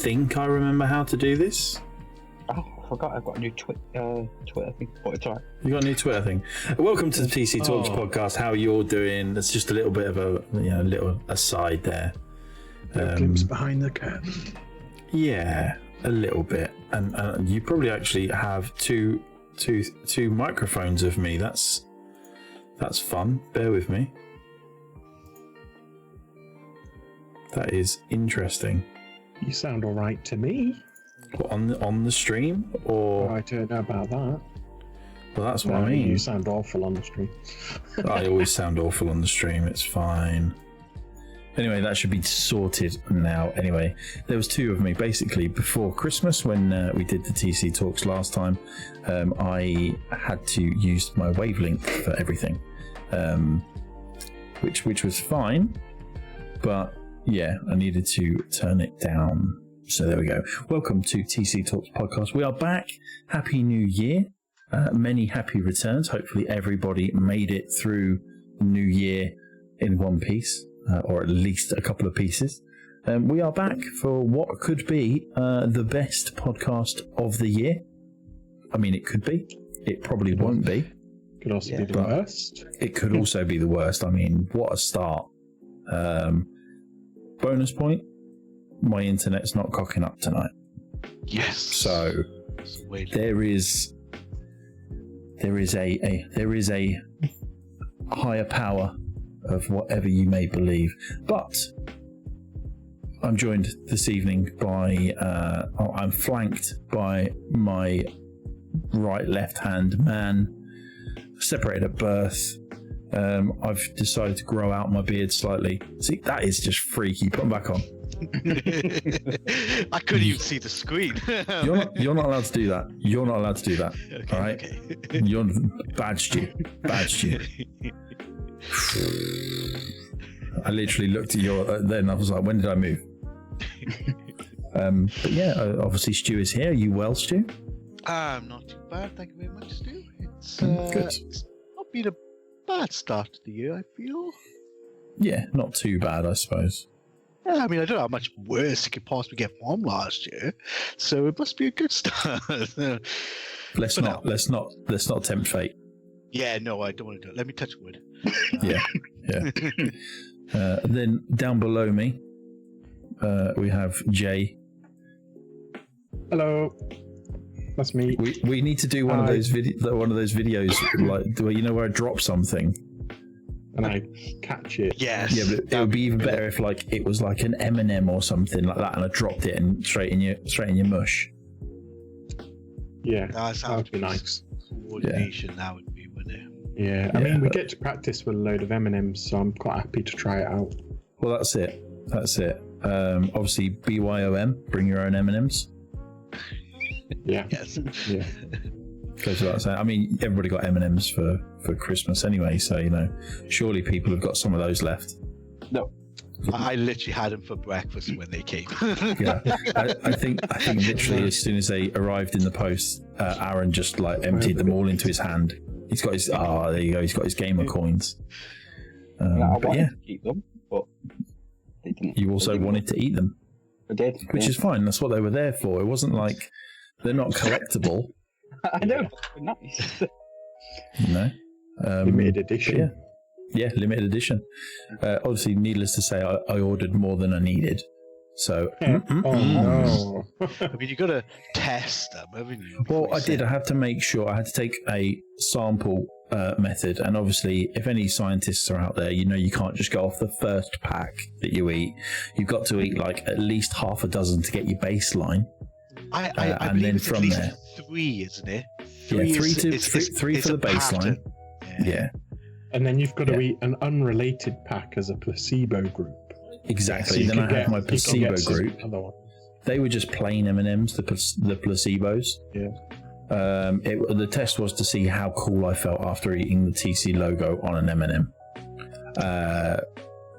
think I remember how to do this. Oh, I forgot. I've got a new Twitter thing. But it's alright. You got a new Twitter thing. Welcome to the TC Talks podcast. How are you all doing? That's just a little bit of a little aside there. A glimpse behind the curtain. Yeah, a little bit. And you probably actually have two microphones of me. That's fun. Bear with me. That is interesting. You sound all right to me. What, on the stream, or I don't know about that. Well, that's what I mean. You sound awful on the stream. I always sound awful on the stream. It's fine. Anyway, that should be sorted now. Anyway, there was two of me. Basically, before Christmas, when we did the TC Talks last time, I had to use my wavelength for everything, which was fine. But yeah, I needed to turn it down. So there we go. Welcome to TC Talks podcast. We are back. Happy New Year. Many happy returns. Hopefully everybody made it through the New Year in one piece, or at least a couple of pieces. We are back for what could be the best podcast of the year. I mean, it could be. It probably won't be. Could also be the worst. It could also be the worst. I mean, what a start. Bonus point. My internet's not cocking up tonight. Yes. So there is a higher power of whatever you may believe. But I'm joined this evening by I'm flanked by my right left hand man, separated at birth. I've decided to grow out my beard slightly. See, that is just freaky. Put them back on. I couldn't even see the screen. You're not allowed to do that. You're not allowed to do that. Okay, all right? Okay. You're badged you. I literally looked at your. Then I was like, when did I move? But yeah, obviously Stu is here. Are you well, Stu? I'm not too bad. Thank you very much, Stu. It's good. It's not been a bad start to the year, I feel. Yeah, not too bad, I suppose. Yeah, I mean, I don't know how much worse it could possibly get from last year, so it must be a good start. Let's not tempt fate. Yeah, no, I don't want to do it. Let me touch wood. Yeah. Then down below me, we have Jay. Hello, that's me. We need to do one of those videos like where I drop something and I catch it. Yes. Yeah, but it would be even better if it was like an M&M or something like that, and I dropped it and straight in your mush. Yeah, that would be nice. Coordination, that would be, wouldn't it? Yeah, I mean, we get to practice with a load of M&Ms, so I'm quite happy to try it out. Well, that's it. Obviously, BYOM, bring your own M&Ms. Yeah. Yes. Yeah. Goes without saying. I mean, everybody got M&Ms for Christmas anyway, so surely people have got some of those left. No. I literally had them for breakfast when they came. Yeah, I think literally as soon as they arrived in the post, Aaron just emptied them all into his hand. He's got his there you go. He's got his gamer coins. I wanted to keep them, but they didn't. You also wanted to eat them. I did, which is fine. That's what they were there for. It wasn't like they're not collectible. I know. Nice. Limited edition. Yeah, limited edition. Obviously, needless to say, I ordered more than I needed. So, Oh no! I mean, you got to test them, haven't you? Well, I did. I had to make sure. I had to take a sample method, and obviously, if any scientists are out there, you can't just go off the first pack that you eat. You've got to eat at least half a dozen to get your baseline. I and believe then it's from at least there, 3, isn't it? Three for the baseline. Yeah. And then you've got to eat an unrelated pack as a placebo group. Exactly. So then I had my placebo group. They were just plain M&Ms, the placebos. Yeah. The test was to see how cool I felt after eating the TC logo on an M&M.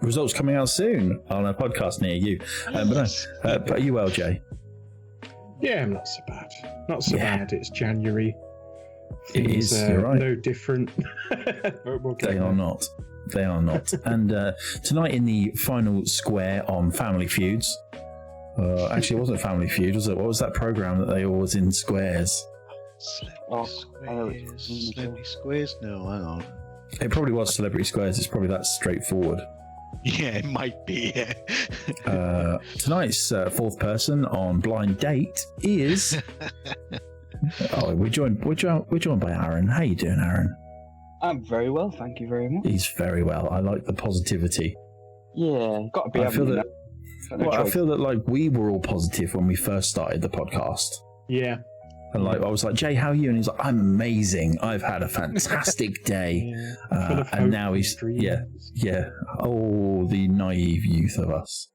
Results coming out soon on a podcast near you. But are you well, Jay? Yeah, I'm not so bad. Not so bad. It's January. It is. You're right. No different. They are not. And tonight in the final square on Family Feuds, Actually, it wasn't Family Feud, was it? What was that program that they all was in squares? Celebrity Squares? No, hang on. It probably was Celebrity Squares. It's probably that straightforward. Yeah, it might be. Yeah. Tonight's fourth person on Blind Date is. We're joined by Aaron. How you doing, Aaron? I'm very well, thank you very much. He's very well. I like the positivity. Yeah, got to be. I feel that like we were all positive when we first started the podcast. Yeah. And like I was like, Jay, how are you? And he's like, I'm amazing. I've had a fantastic day. And now he's yeah. Oh, the naive youth of us.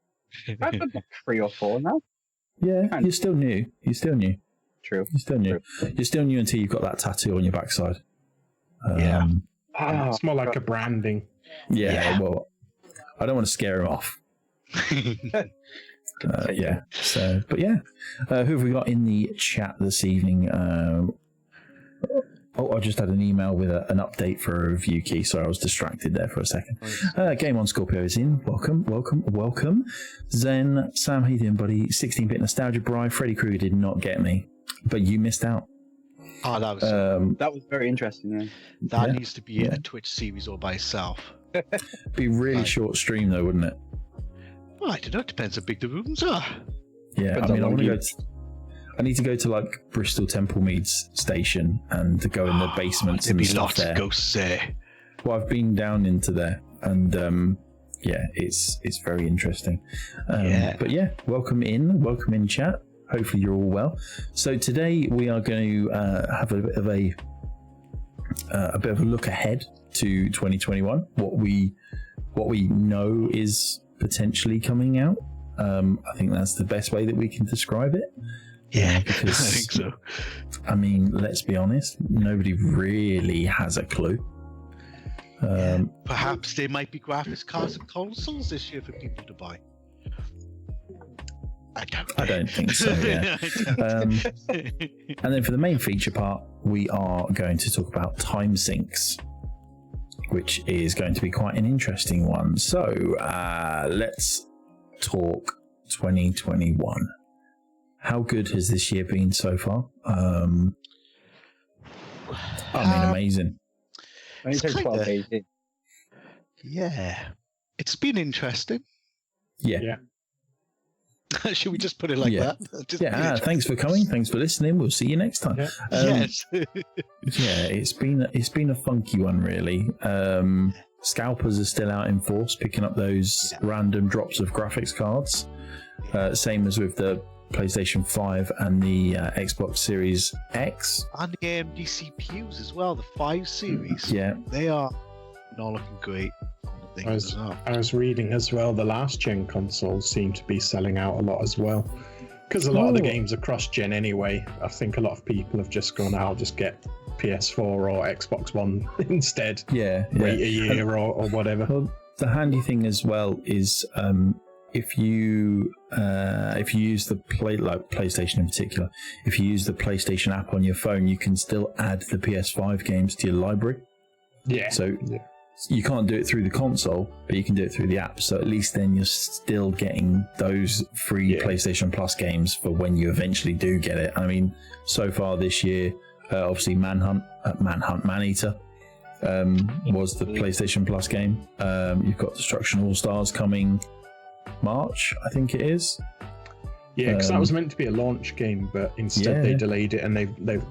I've been like 3 or 4 now. Yeah, you're still new. True. You're still new. True. You're still new until you've got that tattoo on your backside. It's more like a branding. Yeah. Well, I don't want to scare him off. Yeah. So, but yeah, who have we got in the chat this evening? I just had an email with an update for a review key. Sorry, I was distracted there for a second. Game on Scorpio is in. Welcome. Zen, Sam, how you doing, buddy? 16-bit nostalgia bride. Freddy Krueger did not get me, but you missed out. Oh, that was very interesting. Yeah. That needs to be a Twitch series all by itself. Be really short stream though, wouldn't it? Well, I don't know. It depends how big the rooms are. Yeah, I mean, I need to go to like Bristol Temple Meads station and to go in the basements and stuff there. There'd be lots of ghosts there. Well, I've been down into there, and it's very interesting. But yeah, welcome in, chat. Hopefully you're all well. So today we are going to have a bit of a look ahead to 2021. What we know is potentially coming out. I think that's the best way that we can describe it. Yeah, because, I think so. I mean, let's be honest, nobody really has a clue. Perhaps there might be graphics cards and consoles this year for people to buy. I don't think so, yeah. And then for the main feature part, we are going to talk about time sinks, which is going to be quite an interesting one. So let's talk 2021. How good has this year been so far? Amazing. Yeah. It's been interesting. Yeah. Should we just put it like that? Thanks for coming. Thanks for listening. We'll see you next time. Yeah. Yes. It's been a funky one, really. Scalpers are still out in force, picking up those random drops of graphics cards. Same as with the PlayStation 5 and the Xbox Series X. And the AMD CPUs as well, the 5 series. Yeah. They are not looking great. I was reading as well, the last gen consoles seem to be selling out a lot as well. Because a lot of the games are cross-gen anyway. I think a lot of people have just gone, I'll just get PS4 or Xbox One instead. Yeah. Wait a year or whatever. Well, the handy thing as well is if you use the PlayStation in particular, if you use the PlayStation app on your phone, you can still add the PS5 games to your library. Yeah. So you can't do it through the console, but you can do it through the app. So at least then you're still getting those free PlayStation Plus games for when you eventually do get it. I mean, so far this year, obviously Maneater was the PlayStation Plus game. You've got Destruction All Stars coming March, I think it is. Yeah, because that was meant to be a launch game, but instead they delayed it and they've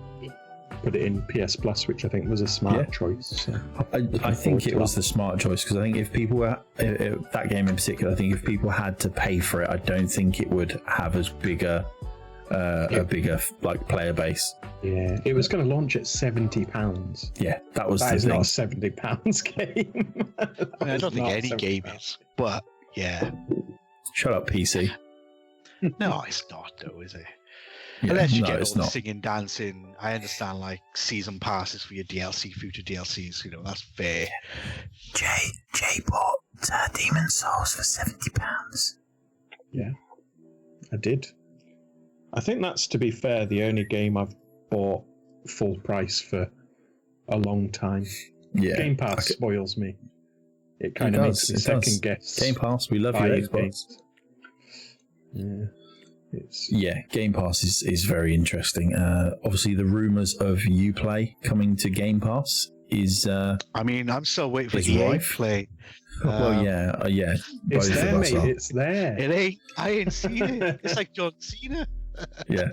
put it in PS Plus, which I think was a smart choice. So I think it was the smart choice, because I think if people were that game in particular, I think if people had to pay for it, I don't think it would have as bigger a bigger like player base. Yeah, it was going to launch at £70. Yeah, that was that the is thing. not a £70 game. I don't think any game is, but yeah. Shut up, PC. No, it's not though, is it? Yeah, unless you no, get all it's the not. singing, dancing. I understand, like season passes for your DLC, future DLCs. You know, that's fair. Jay bought Demon Souls for £70. Yeah, I did. I think that's, to be fair, the only game I've bought full price for a long time. Yeah, Game Pass spoils me. It kind of makes me second guess. Game Pass, we love you, Xbox. Yeah. Game Pass is very interesting. Obviously, the rumours of Uplay coming to Game Pass is. I'm still waiting for EA Play. Well, yeah. It's there, mate. It's there. It ain't. I ain't seen it. It's like John Cena. Yeah.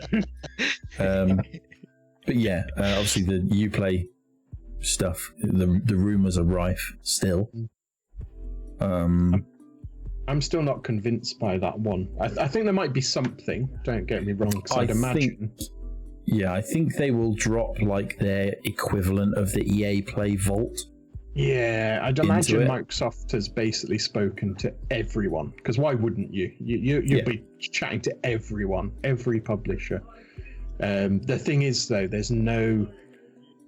But yeah, obviously the Uplay stuff, the rumours are rife still. I'm still not convinced by that one. I think there might be something. Don't get me wrong, because I'd imagine. I think they will drop like their equivalent of the EA Play Vault. Yeah, I'd imagine Microsoft has basically spoken to everyone. Because why wouldn't you? You'd be chatting to everyone, every publisher. The thing is, though, there's no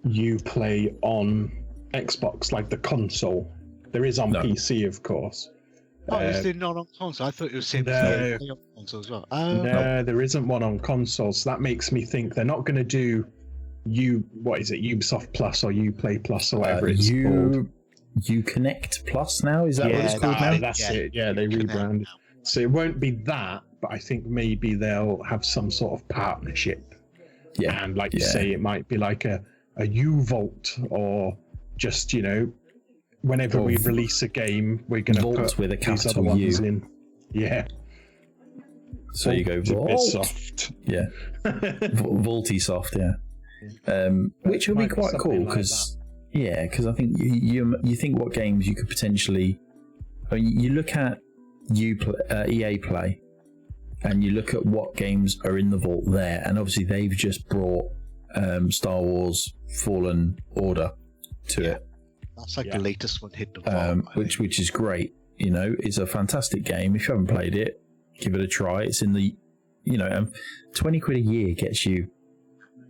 Uplay on Xbox like the console. There is on PC, of course. Oh, is there not on console? I thought it was same on console as well. No, there isn't one on console, so that makes me think they're not going to do Ubisoft Plus or Uplay Plus or whatever it's called. Uconnect Plus now? Is that what it's called now? That's it. Yeah, they rebranded. So it won't be that, but I think maybe they'll have some sort of partnership. Yeah, and like you say, it might be like a U-Vault or just, whenever we release a game, we're going to put with a these other ones in. Yeah. So you go Vault. Yeah. Vaulty-soft, yeah. Which would be quite cool because, because I think you think what games you could potentially. I mean, you look at EA Play, and you look at what games are in the vault there, and obviously they've just brought Star Wars Fallen Order to it. That's like the latest one hit the vault, which is great. It's a fantastic game. If you haven't played it, give it a try. It's in the, 20 quid a year gets you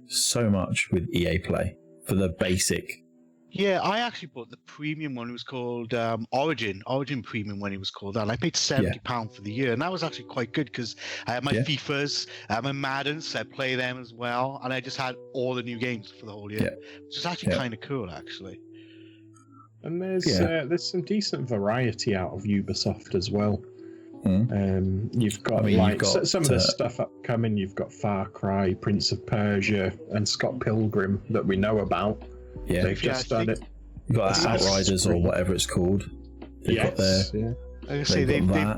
so much with EA Play for the basic. Yeah, I actually bought the premium one. It was called Origin Premium when it was called that. And I paid £70 for the year, and that was actually quite good because I had my FIFAs, my Maddens, so I play them as well, and I just had all the new games for the whole year, which is actually kind of cool, actually. And there's some decent variety out of Ubisoft as well. You've got some of the stuff upcoming. You've got Far Cry, Prince of Persia, and Scott Pilgrim that we know about. Yeah, they've just done it. You've got Outriders or whatever it's called. They've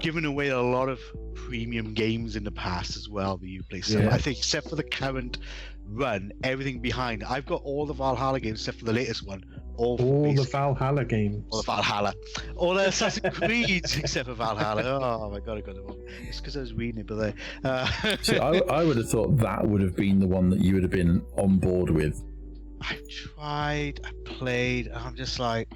given away a lot of premium games in the past as well. The Uplay stuff. I think, except for the current run, everything behind. I've got all the Valhalla games except for the latest one. All the Valhalla games. All the Assassin's Creeds except for Valhalla. Oh my god, I got it wrong. It's because I was reading it, but See, I would have thought that would have been the one that you would have been on board with. I've tried, I played, and I'm just like,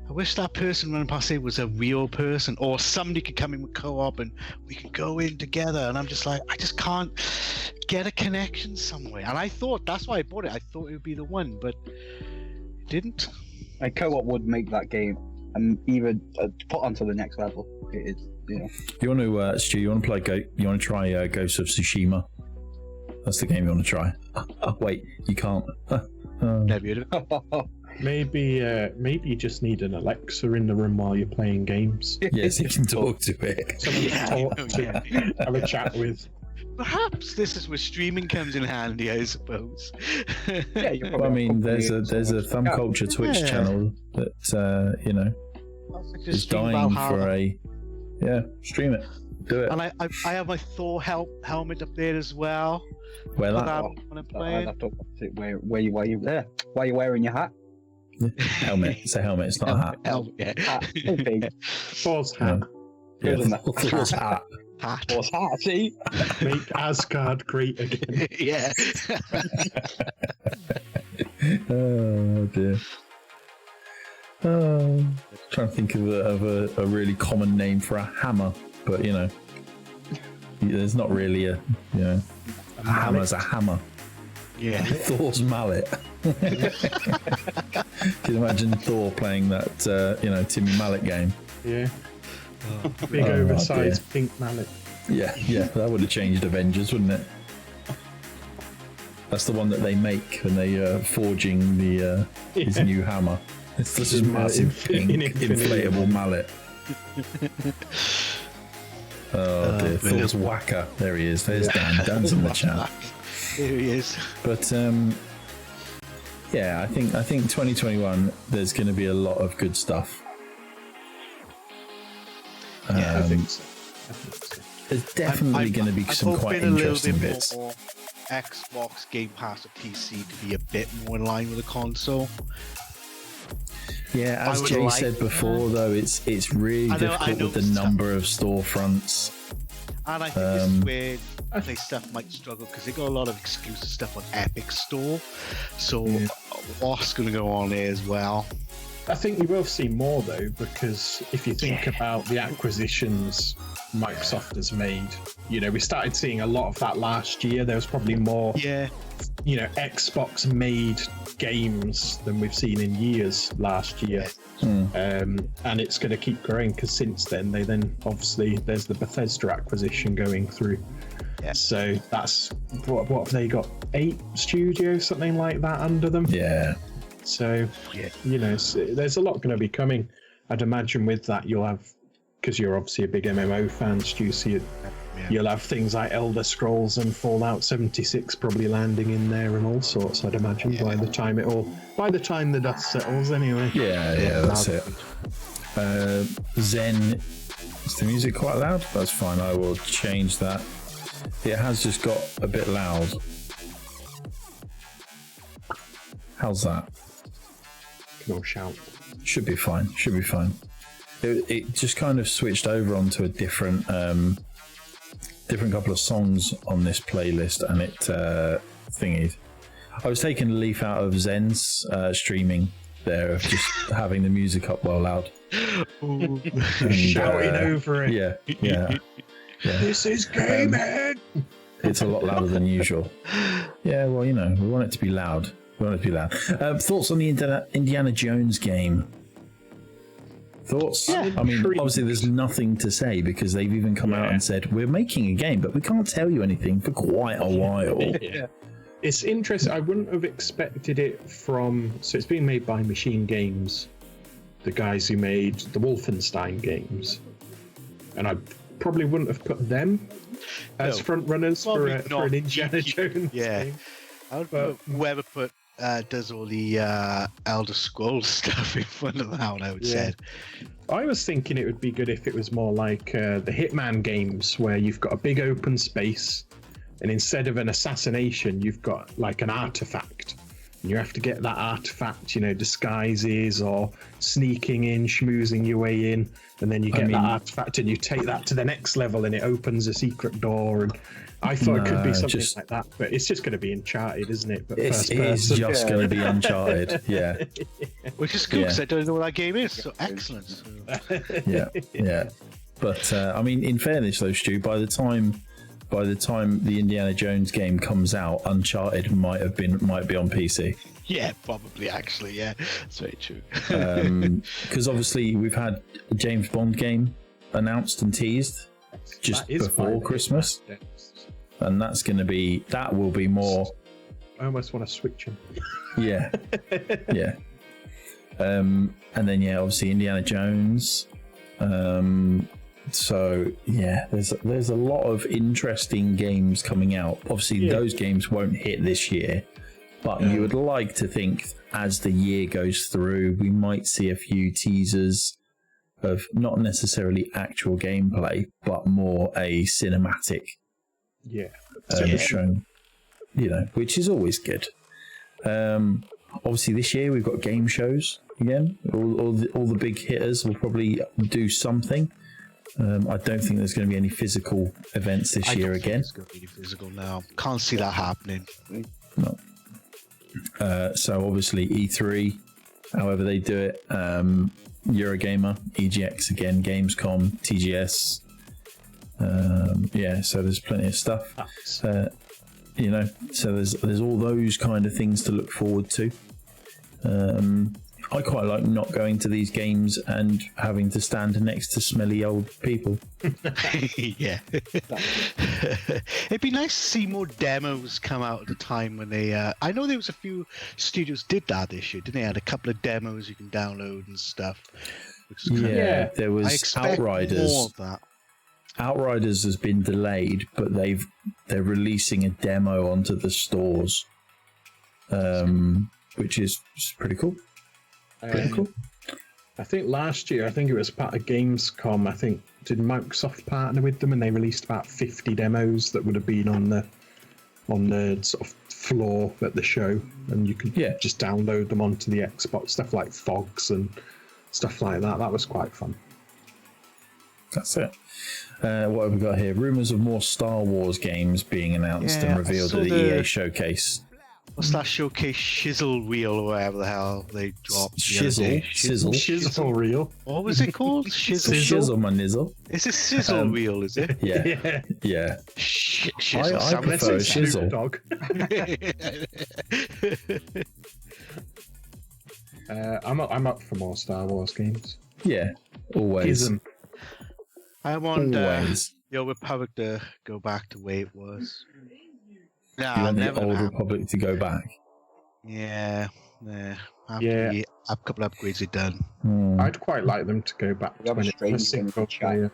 I wish that person running past it was a real person, or somebody could come in with co-op and we could go in together. And I'm just like, I just can't get a connection somewhere. And I thought, that's why I bought it. I thought it would be the one, but it didn't. A co-op would make that game and even put onto the next level. It is, You want to, Stu? You want to play? You want to try Ghost of Tsushima? That's the game you want to try. Wait, you can't. Maybe you just need an Alexa in the room while you're playing games. Yes, you can talk to it. Someone to talk to, have a chat with. Perhaps this is where streaming comes in handy, I suppose. Well, I mean, there's a Thumb Culture Twitch channel that is dying for a stream it, do it. And I have my Thor helmet up there as well. Where that? When I'm playing. Where you wearing your hat? Helmet. It's a helmet. It's not a hat. Helmet. Yeah. Hat. Thor's hat. Yeah, Thor's hat. Thor's hat. See, make Asgard great again. Yeah. Oh dear. Trying to think of a really common name for a hammer, but there's not really a hammer's a hammer. Yeah. Thor's mallet. Can you imagine Thor playing that Timmy Mallet game? Yeah. Big oversized pink mallet. Yeah, that would have changed Avengers, wouldn't it? That's the one that they make when they forging his new hammer. It's just a massive pink inflatable mallet. Oh dear, Thoughts Whacker. There he is. There's Dan. Dan's in the chat. Here he is. But yeah, I think 2021 there's going to be a lot of good stuff. I think so. There's definitely going to be some quite interesting bits. More Xbox Game Pass or PC to be a bit more in line with the console. Yeah, as Jay said before, though, it's really difficult with the number of storefronts. And I think this is where play stuff might struggle because they got a lot of exclusive stuff on Epic Store. So what's going to go on there as well? I think you will see more though, because if you think about the acquisitions Microsoft has made, you know, we started seeing a lot of that last year. There was probably more, you know, Xbox made games than we've seen in years last year. And it's going to keep growing because since then, obviously there's the Bethesda acquisition going through. Yeah. So that's what have they got? 8 studios, something like that under them. Yeah. So, you know, there's a lot going to be coming. I'd imagine with that you'll have, because you're obviously a big MMO fan, Stu, so you'll have things like Elder Scrolls and Fallout 76 probably landing in there and all sorts, I'd imagine, by the time the dust settles anyway. Yeah, that's it. Zen, is the music quite loud? That's fine, I will change that. It has just got a bit loud. How's that? No shout. Should be fine. It just kind of switched over onto a different couple of songs on this playlist, and it thingied. I was taking a leaf out of Zen's streaming there of just having the music up well loud. And, shouting over it. Yeah. This is gaming! It's a lot louder than usual. Yeah, well, you know, we want it to be loud. Thoughts on the Indiana Jones game? Thoughts? Yeah, I mean, obviously there's nothing to say because they've even come out and said, we're making a game, but we can't tell you anything for quite a while. It's interesting. I wouldn't have expected it from... So it's being made by Machine Games, the guys who made the Wolfenstein games. And I probably wouldn't have put them as front runners for an Indiana Jones game. I would put whoever does all the Elder Scrolls stuff in front of that one, I would say. I was thinking it would be good if it was more like the Hitman games, where you've got a big open space, and instead of an assassination, you've got like an artifact. And you have to get that artifact, you know, disguises or sneaking in, schmoozing your way in, and then you get that artifact and you take that to the next level and it opens a secret door. And I thought it could be something like that, but it's just going to to be Uncharted, isn't it? But it is just going to be Uncharted, yeah. Which is good because I don't know what that game is, so excellent. Yeah. But I mean, in fairness though, Stu, by the time the Indiana Jones game comes out, Uncharted might be on PC. Yeah, probably actually. Yeah, that's very true. Because obviously we've had a James Bond game announced and teased just before Christmas, and that will be more. I almost want to switch them. Yeah. And then obviously Indiana Jones. So yeah, there's a lot of interesting games coming out. Obviously, those games won't hit this year, but you would like to think as the year goes through, we might see a few teasers of not necessarily actual gameplay, but more a cinematic show. You know, which is always good. Obviously, this year we've got game shows again. All the big hitters will probably do something. I don't think there's going to be any physical events this year again. It's going to be physical now. Can't see that happening. No. So obviously E3, however they do it, Eurogamer, EGX again, Gamescom, TGS. So there's plenty of stuff. So there's all those kind of things to look forward to. I quite like not going to these games and having to stand next to smelly old people. Yeah. It'd be nice to see more demos come out at the time when they... I know there was a few studios did that this year, didn't they? Had a couple of demos you can download and stuff. There was I expect Outriders. more of that. Outriders has been delayed, but they're releasing a demo onto the stores, which is pretty cool. Pretty cool. I think last year, it was part of Gamescom. Did Microsoft partner with them, and they released about 50 demos that would have been on the sort of floor at the show, and you could just download them onto the Xbox. Stuff like Fogs and stuff like that. That was quite fun. That's it. What have we got here? Rumours of more Star Wars games being announced and revealed at the EA showcase. What's that showcase shizzle reel or whatever the hell they dropped? Sizzle reel. What was it called? Shizzle my nizzle. It's a sizzle reel, is it? Yeah. Shizzle. I prefer shizzle. Dog. I'm up for more Star Wars games. Yeah, always. I want the Old Republic to go back to the way it was. Nah, you want never the Old Republic to go back? Yeah. After a couple of upgrades are done. I'd quite like them to go back to when it was single player.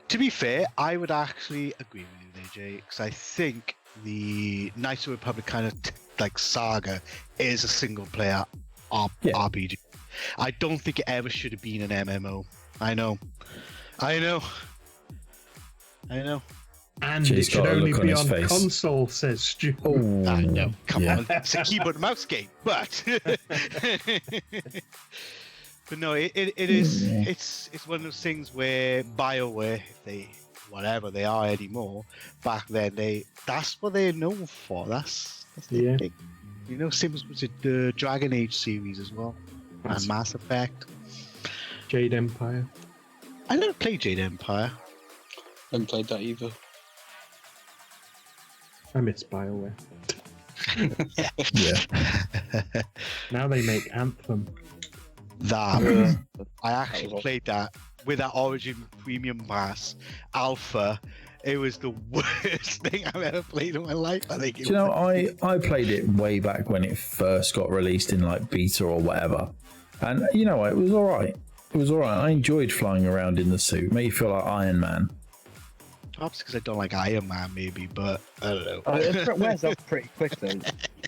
To be fair, I would actually agree with you, AJ, because I think the Knights of the Republic kind of saga is a single player RPG. I don't think it ever should have been an MMO. I know. And it should only be on console, says Stu. I know. Come on. It's a keyboard and mouse game, but but no, it is. It's one of those things where BioWare, whatever they are anymore, back then that's what they're known for. That's the thing. You know, same as with the Dragon Age series as well, and Mass Effect. Jade Empire. I never played Jade Empire. I haven't played that either. I miss BioWare. Yeah. Now they make Anthem. I actually played that with that Origin Premium Pass Alpha. It was the worst thing I've ever played in my life. I think. I played it way back when it first got released in beta or whatever, and it was all right. It was all right. I enjoyed flying around in the suit. Made you feel like Iron Man. Perhaps because I don't like Iron Man, maybe, but I don't know. It wears off pretty quick, though,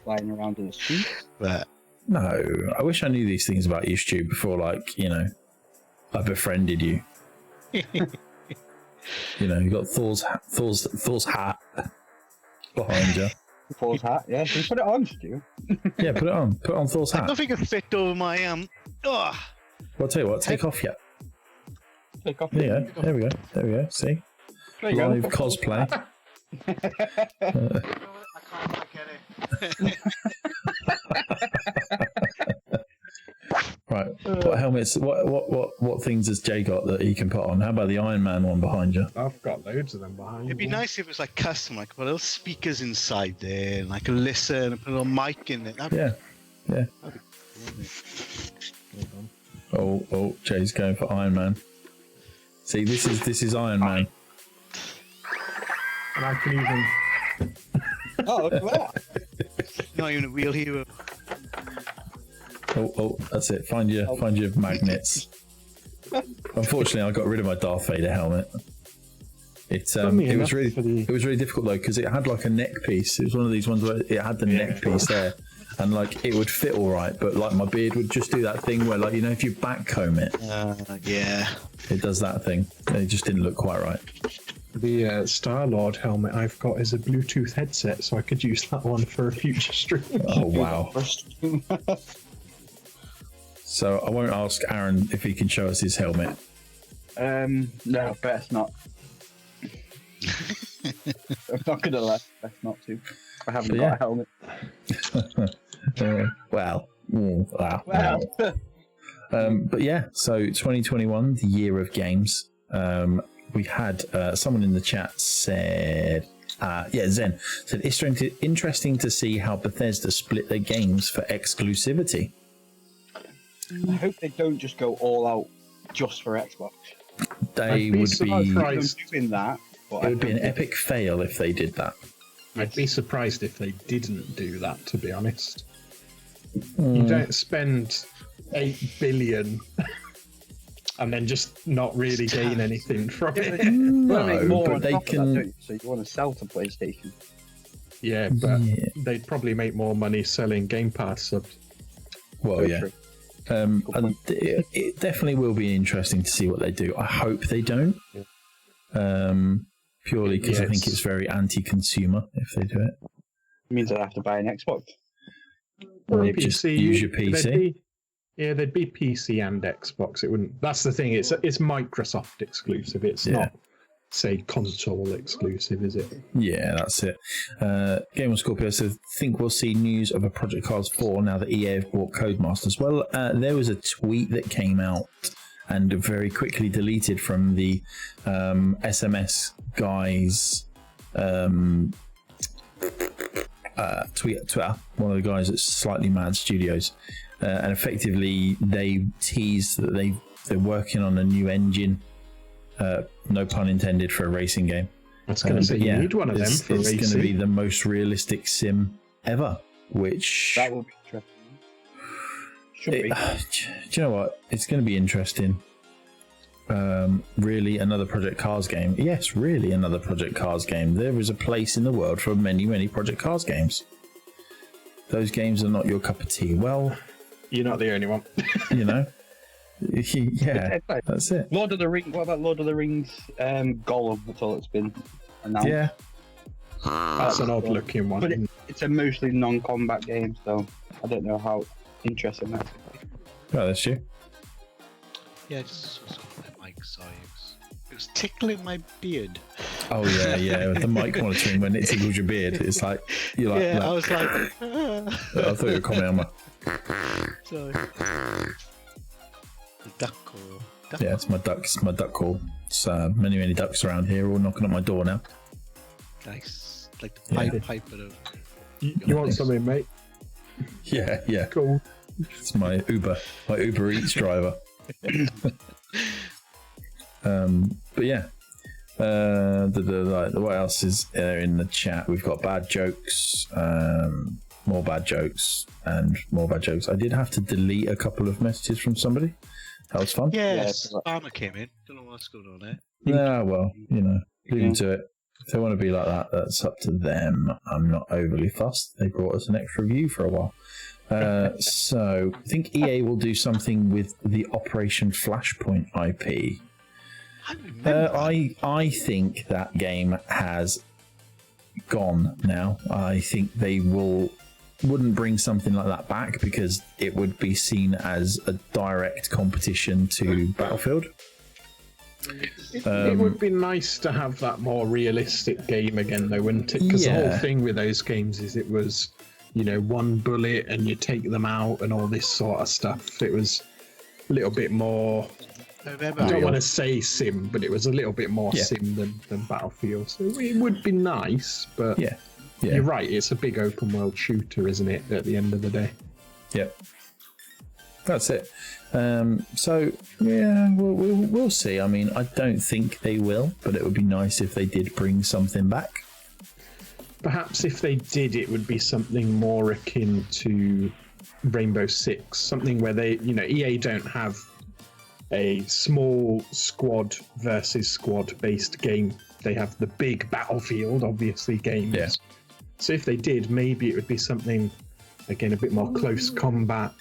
flying around in the street. But no, I wish I knew these things about you, Stu, before, I befriended you. You got Thor's hat behind you. Thor's hat, yeah. Can you put it on, Stu? Yeah, put it on. Put on Thor's hat. I don't think it fit over my Well, I'll tell you what. Take off yet. Take off. There we go. See. Live cosplay. I can't get it. Right. What helmets? What things has Jay got that he can put on? How about the Iron Man one behind you? I've got loads of them behind. It'd be nice if it was custom, put little speakers inside there, and I can listen and put a little mic in it. Yeah. That'd be cool. Oh, Jay's going for Iron Man. See, this is Iron Man. And I can even. Oh, look at that! Not even a real hero. Oh, that's it. Find your magnets. Unfortunately, I got rid of my Darth Vader helmet. It was really difficult though because it had a neck piece. It was one of these ones where it had the neck piece there, and it would fit all right, but my beard would just do that thing where if you back comb it, it does that thing. It just didn't look quite right. The Star-Lord helmet I've got is a Bluetooth headset, so I could use that one for a future stream. Oh wow! So I won't ask Aaron if he can show us his helmet. No, best not. I'm not gonna let. Best not to. I haven't got a helmet. Wow. But yeah, so 2021, the year of games. We had someone in the chat said, Zen said, it's interesting to see how Bethesda split their games for exclusivity. I hope they don't just go all out just for Xbox. They would be doing that. It would be an epic fail if they did that. I'd be surprised if they didn't do that, to be honest. You don't spend $8 billion and then just not really gain anything from it. No, but they can. So you want to sell to PlayStation? Yeah, but Yeah. they'd probably make more money selling Game Pass subs. Well, yeah. True. And it definitely will be interesting to see what they do. I hope they don't. Purely because I think it's very anti-consumer if they do it. It means I have to buy an Xbox. Or Or just use your PC. There'd be PC and Xbox. It wouldn't. That's the thing. It's Microsoft exclusive. It's not, say, console exclusive, is it? Yeah, that's it. Game on Scorpio says, think we'll see news of a Project Cars 4 now that EA have bought Codemasters. Well, there was a tweet that came out and very quickly deleted from the SMS guys Twitter, one of the guys at Slightly Mad Studios, and effectively they teased that they're working on a new engine, no pun intended, for a racing game. I was going to say, you need one of them for it's racing. going to be the most realistic sim ever, which That will be interesting. Should be. do you know what? It's going to be interesting. Really, another Project Cars game. Yes, really, another Project Cars game. There is a place in the world for many, many Project Cars games. Those games are not your cup of tea. Well, You're not the only one. you know, yeah, that's it. Lord of the Rings. What about Lord of the Rings? Gollum. That's all it's been announced. Yeah, That's an odd looking one. But it's a mostly non-combat game, so I don't know how interesting that's. well, that's you. Yeah, just sort of my mic size. It was tickling my beard. Oh yeah. With the mic monitoring when it tickles your beard, it's like you're like. Yeah, like- I was like. I thought you were commenting on my. Sorry. The duck call. Yeah, it's my duck. It's my duck call. It's many ducks around here, all knocking at my door now. Nice. Like the pipe Yeah. pipe of. You want something, mate? Yeah. Cool. It's my Uber Eats driver. But yeah. What else is there in the chat? We've got bad jokes, more bad jokes, and more bad jokes. I did have to delete a couple of messages from somebody. That was fun. Yes, spammer came in. Don't know what's going on there. Yeah, well, leave them to it. If they want to be like that, that's up to them. I'm not overly fussed. They brought us an extra view for a while. So I think EA will do something with the Operation Flashpoint IP. I remember. I think that game has gone now. I think they wouldn't bring something like that back because it would be seen as a direct competition to Battlefield. It would be nice to have that more realistic game again, though, wouldn't it? Because the whole thing with those games is it was, one bullet and you take them out and all this sort of stuff. It was a little bit more. I don't want to say sim, but it was a little bit more sim than Battlefield. So it would be nice, but you're right. It's a big open world shooter, isn't it? At the end of the day. Yep. That's it. So yeah, we'll see. I mean, I don't think they will, but it would be nice if they did bring something back. Perhaps if they did, it would be something more akin to Rainbow Six, something where they, EA don't have a small squad versus squad based game. They have the big Battlefield, obviously, games. Yeah. So if they did, maybe it would be something, again, a bit more close combat,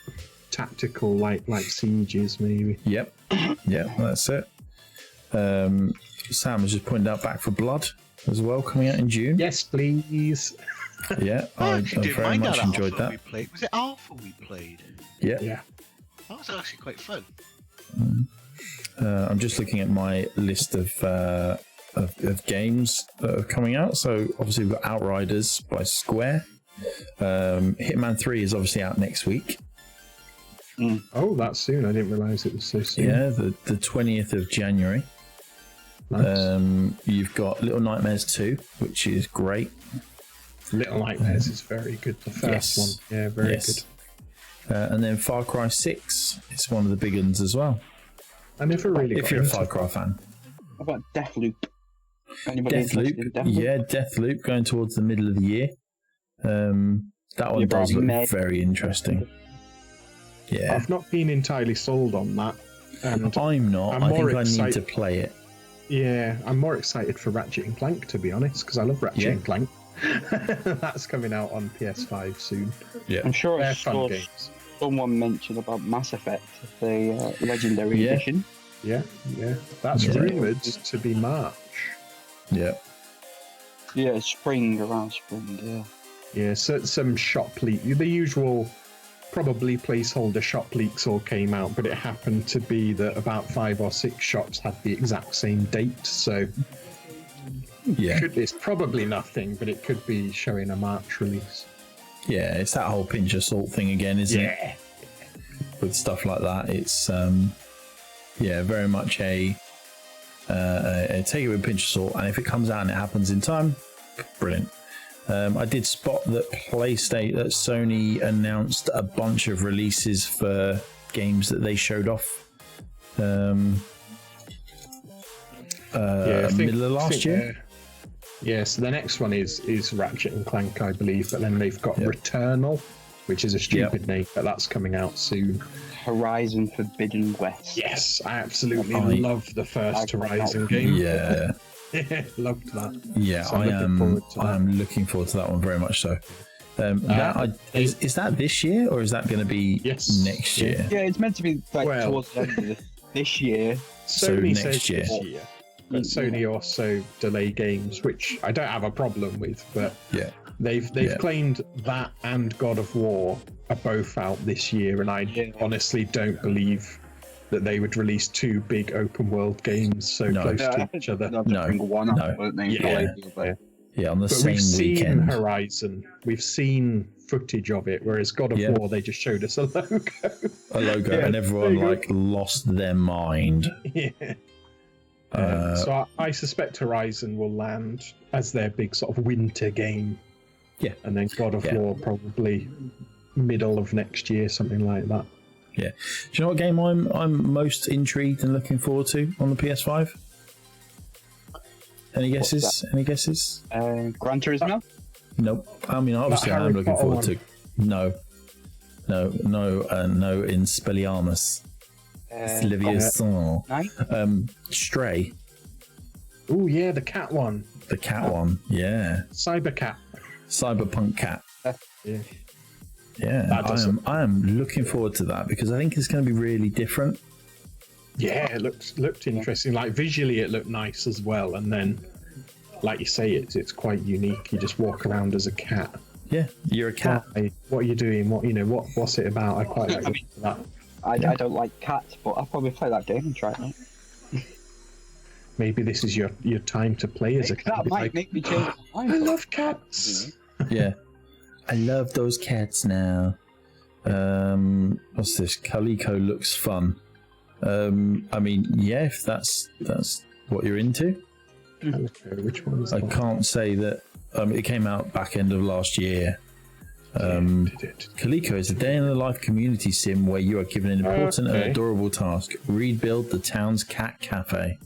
tactical, like Sieges, maybe. Yep. Yeah, that's it. Sam has just pointed out Back for Blood as well, coming out in June. Yes, please. Yeah, I I actually didn't very mind much that enjoyed alpha that. we played. Was it Alpha we played? Yeah. Yeah. That was actually quite fun. I'm just looking at my list of games that are coming out. So obviously we've got Outriders by Square. Hitman 3 is obviously out next week. Oh, that's soon. I didn't realise it was so soon. Yeah, the 20th of January. Nice. You've got Little Nightmares 2, which is great. Little Nightmares is very good. The first one. Yeah, very good. And then Far Cry 6 is one of the big ones as well. I never really If got you're a into Far Cry fan. What about Deathloop? Anybody interested in Deathloop. Deathloop? Yeah, Deathloop going towards the middle of the year. That one does look very interesting. Yeah. I've not been entirely sold on that. And I'm not. I'm I more think I need excited- to play it. yeah, I'm more excited for Ratchet and Clank, to be honest, because I love Ratchet Yeah. and Clank. That's coming out on PS5 soon. Yeah. I'm sure I They're fun saw games. someone mention about Mass Effect, the Legendary Yeah. Edition. Yeah. That's Yeah. rumoured to be March. Yeah. Yeah, around spring, yeah. Yeah, so some shop leak. The usual, probably placeholder shop leaks all came out, but it happened to be that about 5 or 6 shops had the exact same date. So Yeah. it's probably nothing, but it could be showing a March release. Yeah. It's that whole pinch of salt thing again, isn't it? With stuff like that, it's very much a take it with a pinch of salt, and if it comes out and it happens in time, brilliant. I did spot that Sony announced a bunch of releases for games that they showed off I think- middle of last year. Yeah, so the next one is Ratchet and Clank, I believe, but then they've got Yep. Returnal, which is a stupid name, but that's coming out soon. Horizon Forbidden West. Yes, I absolutely I- love the first I- Horizon game. Yeah, Loved that. yeah, So I'm I looking am. forward to that. I am looking forward to that one very much. So, is that this year or is that going to be Yes. next year? Yeah, it's meant to be like Well- towards the end of this year. So Sony next says year. this year, but Sony also delay games, which I don't have a problem with. But Yeah, they've Yeah. claimed that and God of War are both out this year, and I honestly don't believe that they would release 2 big open world games so No. close to each other. Not No, bring one no. up, but then Yeah. yeah, on the But same we've seen weekend. Horizon. We've seen footage of it, whereas God of Yeah. War, they just showed us a logo. A logo, Yeah, and everyone there you like lost their mind. Yeah. So I suspect Horizon will land as their big sort of winter game. Yeah. And then God of Yeah. War probably middle of next year, something like that. Yeah. Do you know what game I'm most intrigued and looking forward to on the PS5? Any guesses? Any guesses? Gran Turismo? Nope. I mean, obviously, Harry I'm looking Potter forward one. to. No. In Spelliarmus. Nine? Stray, Oh yeah, the cat one, the cat one. Yeah. Cyber Cat. Cyberpunk cat. Yeah. Yeah. That doesn't- I am looking forward to that because I think it's going to be really different. Yeah, it looked interesting. Like visually, it looked nice as well. And then, like you say, it's quite unique. You just walk around as a cat. Yeah. You're a cat. Hey, what are you doing? What's it about? I quite like that. I don't like cats, but I'll probably play that game and try it out. Maybe this is your time to play as a cat. That Be might like, make me change my I mind. love cats. Yeah. I love those cats now. What's this? Calico looks fun. I mean, yeah, if that's what you're into. Which one is I that? can't say that. It came out back end of last year. Did it? Calico is a day in the life community sim where you are given an important and Okay. adorable task: rebuild the town's cat cafe.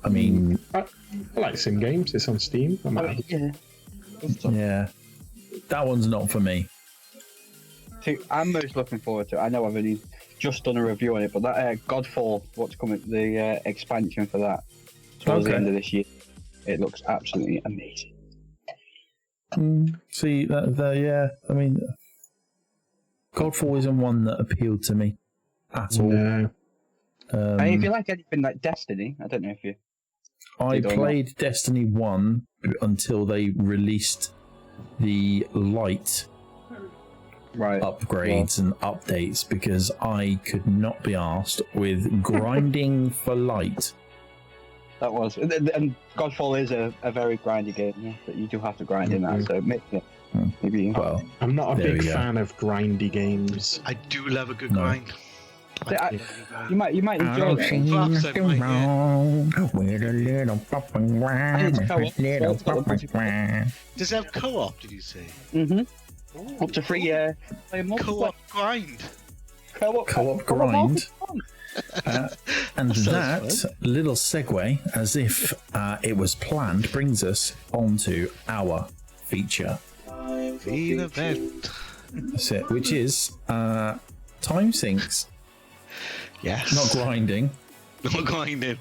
I mean, I like sim games. It's on Steam. I might have Yeah. yeah, that one's not for me. See, I'm most looking forward to it. I know I've only just done a review on it, but that Godfall, what's coming, the expansion for that towards the Okay. end of this year, it looks absolutely amazing. See, yeah, I mean, Godfall isn't one that appealed to me at all. No. And if you like anything like Destiny, I don't know if you. I did or not. played Destiny 1 until they released the light Right. upgrades and updates because I could not be arsed with grinding for light. That was. And Godfall is a very grindy game, yeah, but you do have to grind in that, so maybe. Well, I'm not a There big we go. fan of grindy games. I do love a good No. grind. You might enjoy that. Fox, I might, yeah. with a little popping Does it have co-op, did you say? Up to 3 player multiplayer. Co-op grind. Co-op grind. And Sounds that little segue, as if it was planned, brings us onto our feature. The event. That's it, which is time sinks. Yes. Not grinding. Not grinding.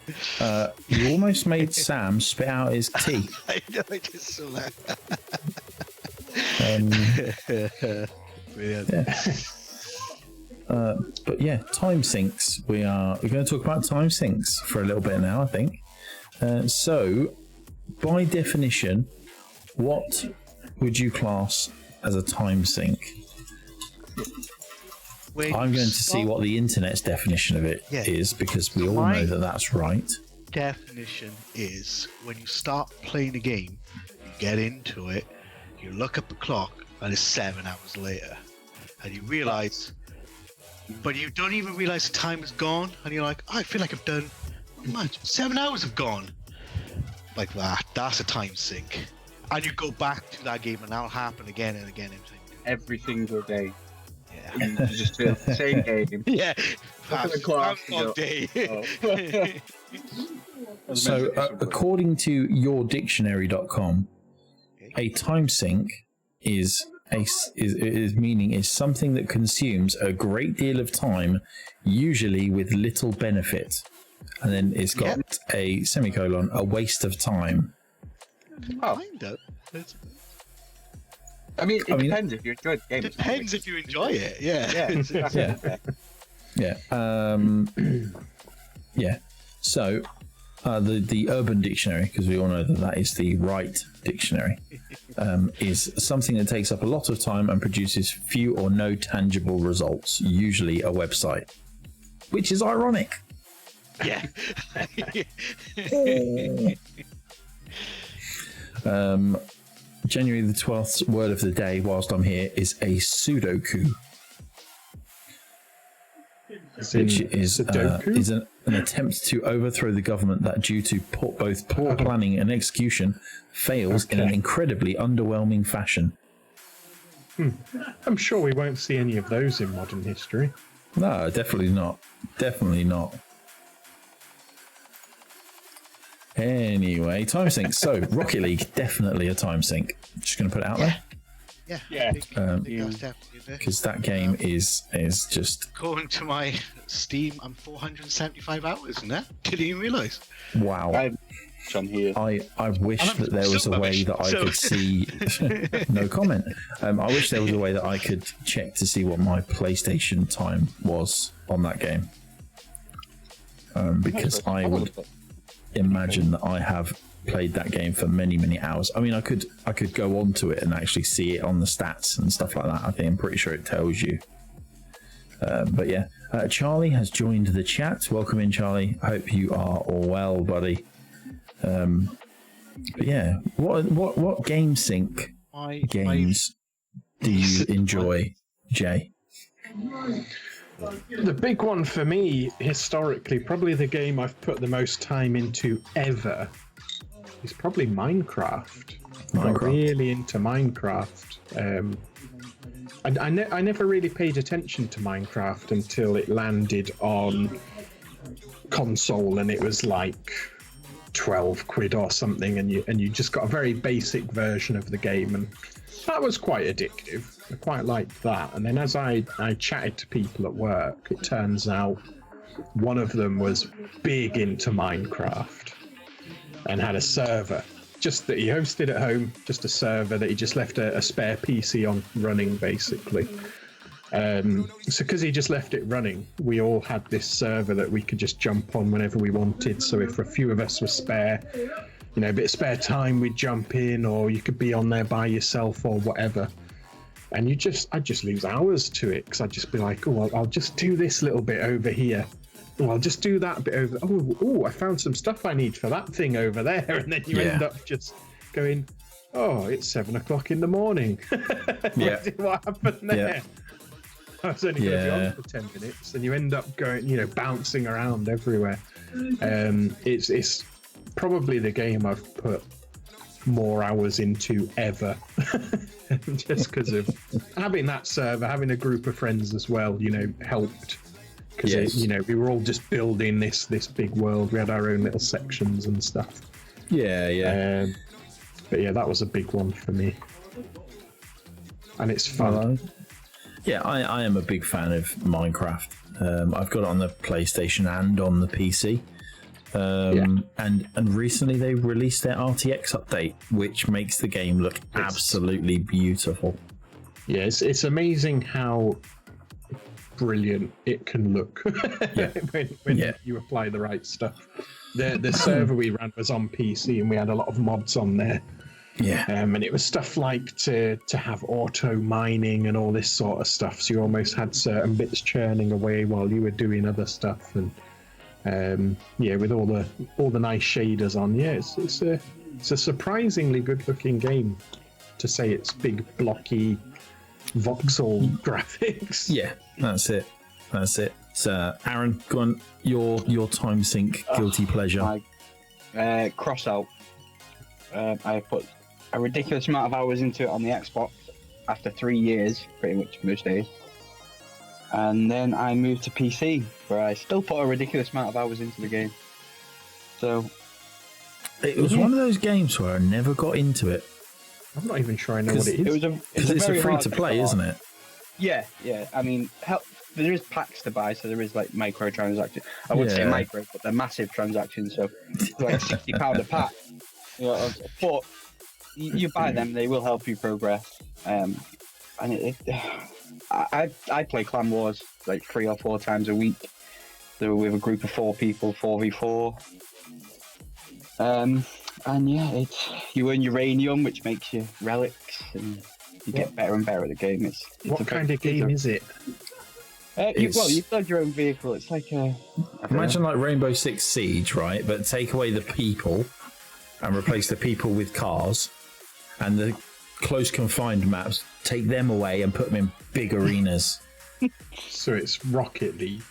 You almost made Sam spit out his tea. I know, I just saw that. Brilliant. Yeah. But yeah, time sinks. We're going to talk about time sinks for a little bit now, I think. So, by definition, what would you class as a time sink? I'm going to see what the internet's definition of it is, because we all know that that's right. Definition is when you start playing a game, you get into it, you look at the clock, and it's 7 hours later, and you realize, but you don't even realize the time is gone, and you're like, oh, I feel like I've done much. 7 hours have gone. Like that. That's a time sink. And you go back to that game, and that'll happen again and again and again. Every single day. Yeah. You just feel the same game. Yeah. Look at the clock. All day. Oh. So, according to yourdictionary.com, a time sink is something that consumes a great deal of time, usually with little benefit. And then it's got a semicolon, a waste of time. Oh. Kind of. I mean, it depends if you enjoy the game. Depends if you enjoy it. Yeah. Yeah. So, the Urban Dictionary, because we all know that is the right dictionary, is something that takes up a lot of time and produces few or no tangible results, usually a website, which is ironic. Yeah. January the 12th word of the day, whilst I'm here, is a Sudoku. Which is an attempt to overthrow the government that, due to both poor planning and execution, fails in an incredibly underwhelming fashion. I'm sure we won't see any of those in modern history. No, definitely not. Definitely not. Anyway, time sink. So, Rocket League, definitely a time sink. Just going to put it out there. Yeah. Because that game is just... According to my Steam, I'm 475 hours in that. Didn't even realise. Wow. On here. I wish that there was a way that I could see... No comment. I wish there was a way that I could check to see what my PlayStation time was on that game. Because I would imagine that I have played that game for many hours. I mean, I could go onto it and actually see it on the stats and stuff like that. I'm pretty sure it tells you. But yeah, Charlie has joined the chat. Welcome in, Charlie. Hope you are all well, buddy. But yeah, what game sync games do you enjoy, Jay? The big one for me, historically, probably the game I've put the most time into ever, is probably Minecraft. I got really into Minecraft. I never really paid attention to Minecraft until it landed on console, and it was like 12 quid or something, and you just got a very basic version of the game, and that was quite addictive. I quite liked that. And then as I chatted to people at work, it turns out one of them was big into Minecraft and had a server just that he hosted at home, just a server that he just left a spare PC on running, basically. So because he just left it running, we all had this server that we could just jump on whenever we wanted. So if a few of us were spare, a bit of spare time, we'd jump in, or you could be on there by yourself or whatever. And I'd just lose hours to it, because I'd just be like, oh, I'll just do this little bit over here. Oh, I'll just do that bit over. Oh, I found some stuff I need for that thing over there. And then you end up just going, oh, it's 7 o'clock in the morning. What happened there? Yeah. I was only going to be on for 10 minutes, and you end up going, bouncing around everywhere. It's probably the game I've put more hours into ever. Just because of having that server, having a group of friends as well, helped. Because we were all just building this big world. We had our own little sections and stuff. Yeah. But yeah, that was a big one for me, and it's fun. Yeah, I am a big fan of Minecraft. I've got it on the PlayStation and on the PC. And recently they released their RTX update, which makes the game look absolutely beautiful. Yeah, it's amazing how brilliant it can look when you apply the right stuff. The server we ran was on PC, and we had a lot of mods on there. Yeah, and it was stuff like to have auto mining and all this sort of stuff. So you almost had certain bits churning away while you were doing other stuff, and with all the nice shaders on. Yeah, it's a surprisingly good looking game. To say it's big blocky voxel graphics. Yeah, that's it. So, Aaron, go on. Your time sync guilty pleasure. Cross out. I put a ridiculous amount of hours into it on the Xbox after 3 years, pretty much most days. And then I moved to PC, where I still put a ridiculous amount of hours into the game. So it was one of those games where I never got into it. I'm not even sure I know what it is. Because it's a free to play, isn't it? Yeah. I mean, there is packs to buy, so there is like microtransactions. I wouldn't say micro, but they're massive transactions. So it's like £60 a pack. But you buy them; they will help you progress. And I play Clan Wars like 3 or 4 times a week. So with a group of 4 people, 4v4. And it's you earn uranium, which makes you relics, and you get better and better at the game. It's what kind of game is it? You build your own vehicle. It's like imagine like Rainbow Six Siege, right? But take away the people and replace the people with cars, and the close confined maps, take them away and put them in big arenas. So it's Rocket League,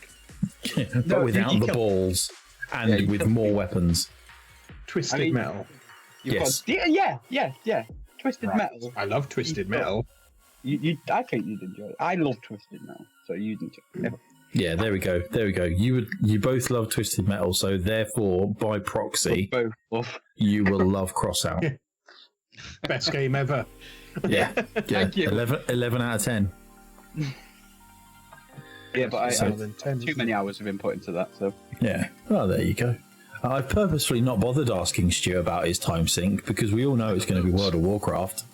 but without the balls and with more weapons. Twisted Metal. Yes. Yeah. Twisted Metal. I love Twisted Metal. I think you'd enjoy it. I love Twisted Metal, so you'd enjoy it. Yeah, there we go. You both love Twisted Metal, so therefore, by proxy, you will love Crossout. Best game ever. Yeah. Thank you. 11 out of 10. Yeah, but too many hours have been put into that, so. Yeah. Oh, there you go. I've purposefully not bothered asking Stu about his time sync because we all know it's going to be World of Warcraft.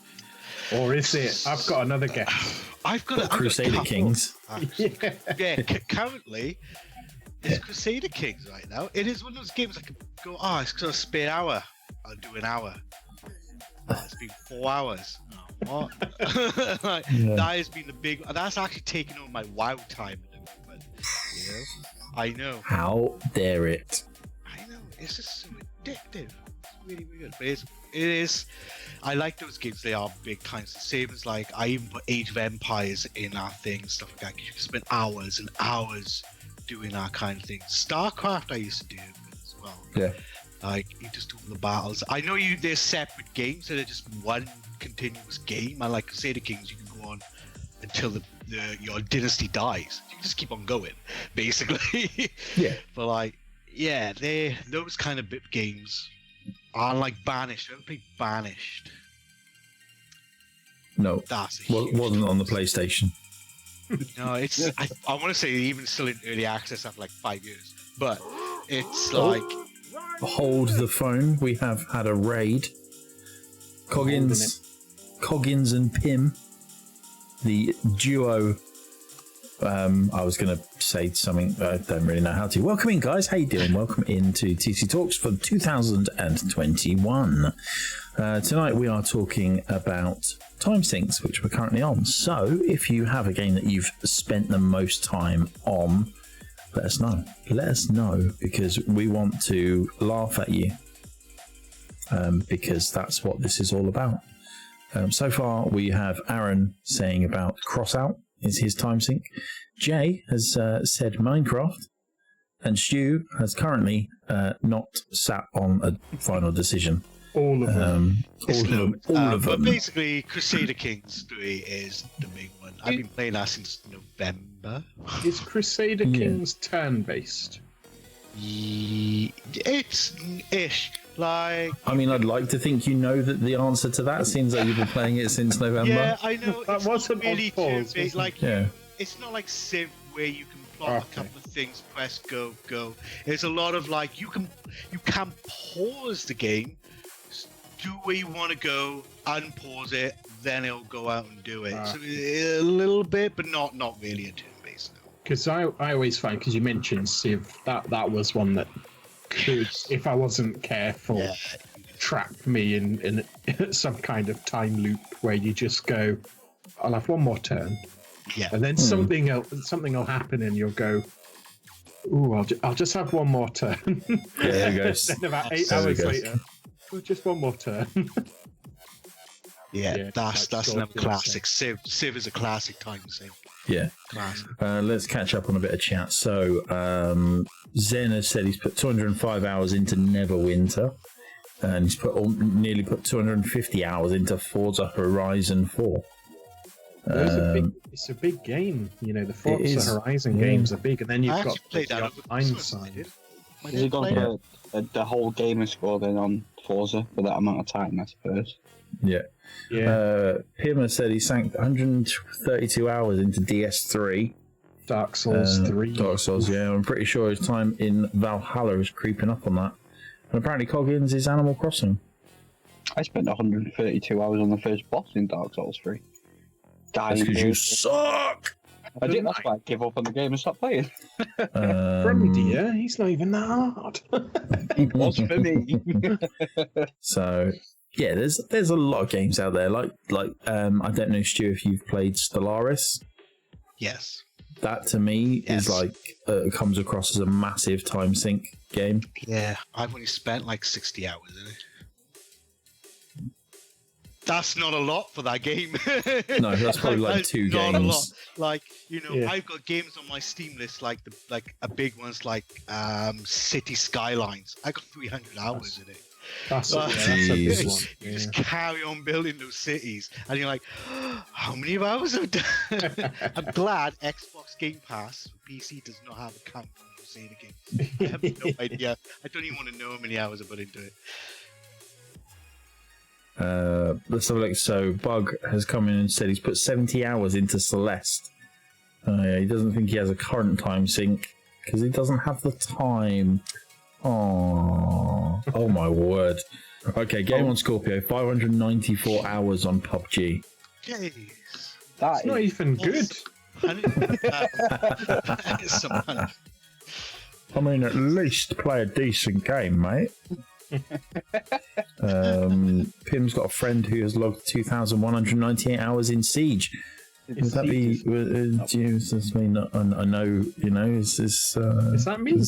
Or is it? I've got another guess. I've got Crusader Kings. Currently, it's Crusader Kings right now. It is one of those games I could go, it's got a spare hour. I'll do an hour. It's been 4 hours. Oh, what? That has been the big. That's actually taken over my WoW time at the moment. I know. How dare it? I know. It's just so addictive. It's really, really good. But it is. I like those games. They are big times. Same as like I even put Age of Empires in our thing and stuff like that. You can spend hours and hours doing that kind of thing. StarCraft I used to do as well. Yeah. Like you just do the battles. I know they're separate games, so they're just one continuous game. I like Crusader Kings. You can go on until your dynasty dies. You can just keep on going, basically. Yeah. But those kind of bit games are like Banished. I ever played Banished? No. Wasn't on the PlayStation. No, it's. I want to say even still in early access after like 5 years, but it's like. Hold the phone. We have had a raid. Coggins and Pim, the duo. I was going to say something, I don't really know how to. Welcome in, guys. How you doing? Welcome into TC Talks for 2021. Tonight we are talking about time syncs, which we're currently on. So if you have a game that you've spent the most time on, let us know. Let us know, because we want to laugh at you, because that's what this is all about. So far, we have Aaron saying about Crossout is his time sync. Jay has said Minecraft, and Stu has currently not sat on a final decision. All of them. All of them. But basically, Crusader Kings 3 is the big one. I've been playing that since November. Is Crusader Kings turn-based? It's ish. Like, I mean, I'd like to think you know that the answer to that. Seems like you've been playing it since November. yeah, I know. That It's wasn't not really on pause, too big. was it? Like, Yeah. it's not like Civ where you can plot Okay. a couple of things, press go, go. It's a lot of like you can pause the game, do where you want to go, unpause it, then it'll go out and do it. So a little bit, but not really a turn-based. No. Because I always find, because you mentioned Civ, that was one that could, if I wasn't careful, Yeah. trap me in some kind of time loop where you just go, I'll have one more turn, Yeah. and then something will happen, and you'll go, ooh, I'll just have one more turn. Yeah, there you go. Then about 8 There we hours go. later, oh, just one more turn. Yeah, Yeah, that's that's another sort of classic. Civ is a classic time sim. Yeah. Classic. Let's catch up on a bit of chat. So, Zen has said he's put 205 hours into Neverwinter, and he's nearly put 250 hours into Forza Horizon 4. It's a big game, you know. The Forza is, Horizon yeah. games are big, and then you've I got actually played the that over online Christmas, I side. did. I Has he did gone play for the whole gamer score then on Forza for that amount of time, I suppose? Yeah. Yeah, Pim has said he sank 132 hours into DS3. Dark Souls 3. Dark Souls, yeah. I'm pretty sure his time in Valhalla is creeping up on that. And apparently Coggins is Animal Crossing. I spent 132 hours on the first boss in Dark Souls 3. That's Dying. because you suck! I did. That's why I give up on the game and stopped playing. From dear, he's not even that hard. It was for me. So yeah, there's a lot of games out there. Like I don't know, Stu, if you've played Stellaris. Yes. That to me Yes. is like comes across as a massive time sink game. Yeah, I've only spent like 60 hours in it. That's not a lot for that game. No, that's probably like That's 2 not a lot. games. Like, you know, Yeah. I've got games on my Steam list like a big one's like City Skylines. I got 300 hours in it. That's Oh, a big Jesus. one. You Yeah. just carry on building those cities, and you're like, how many hours have I done? I'm glad Xbox Game Pass for PC does not have a count for Crusader games. I have no idea. I don't even want to know how many hours I put into it. Let's have a look. So Bug has come in and said he's put 70 hours into Celeste. Yeah, he doesn't think he has a current time sink because he doesn't have the time. Oh my word. Okay, Game on Scorpio, 594 hours on PUBG. Jeez. That It's not is even good. That is some money. I mean, at least play a decent game, mate. Pim's got a friend who has logged 2,198 hours in Siege. Would that be? I mean, I know, you know, is this? Is that me?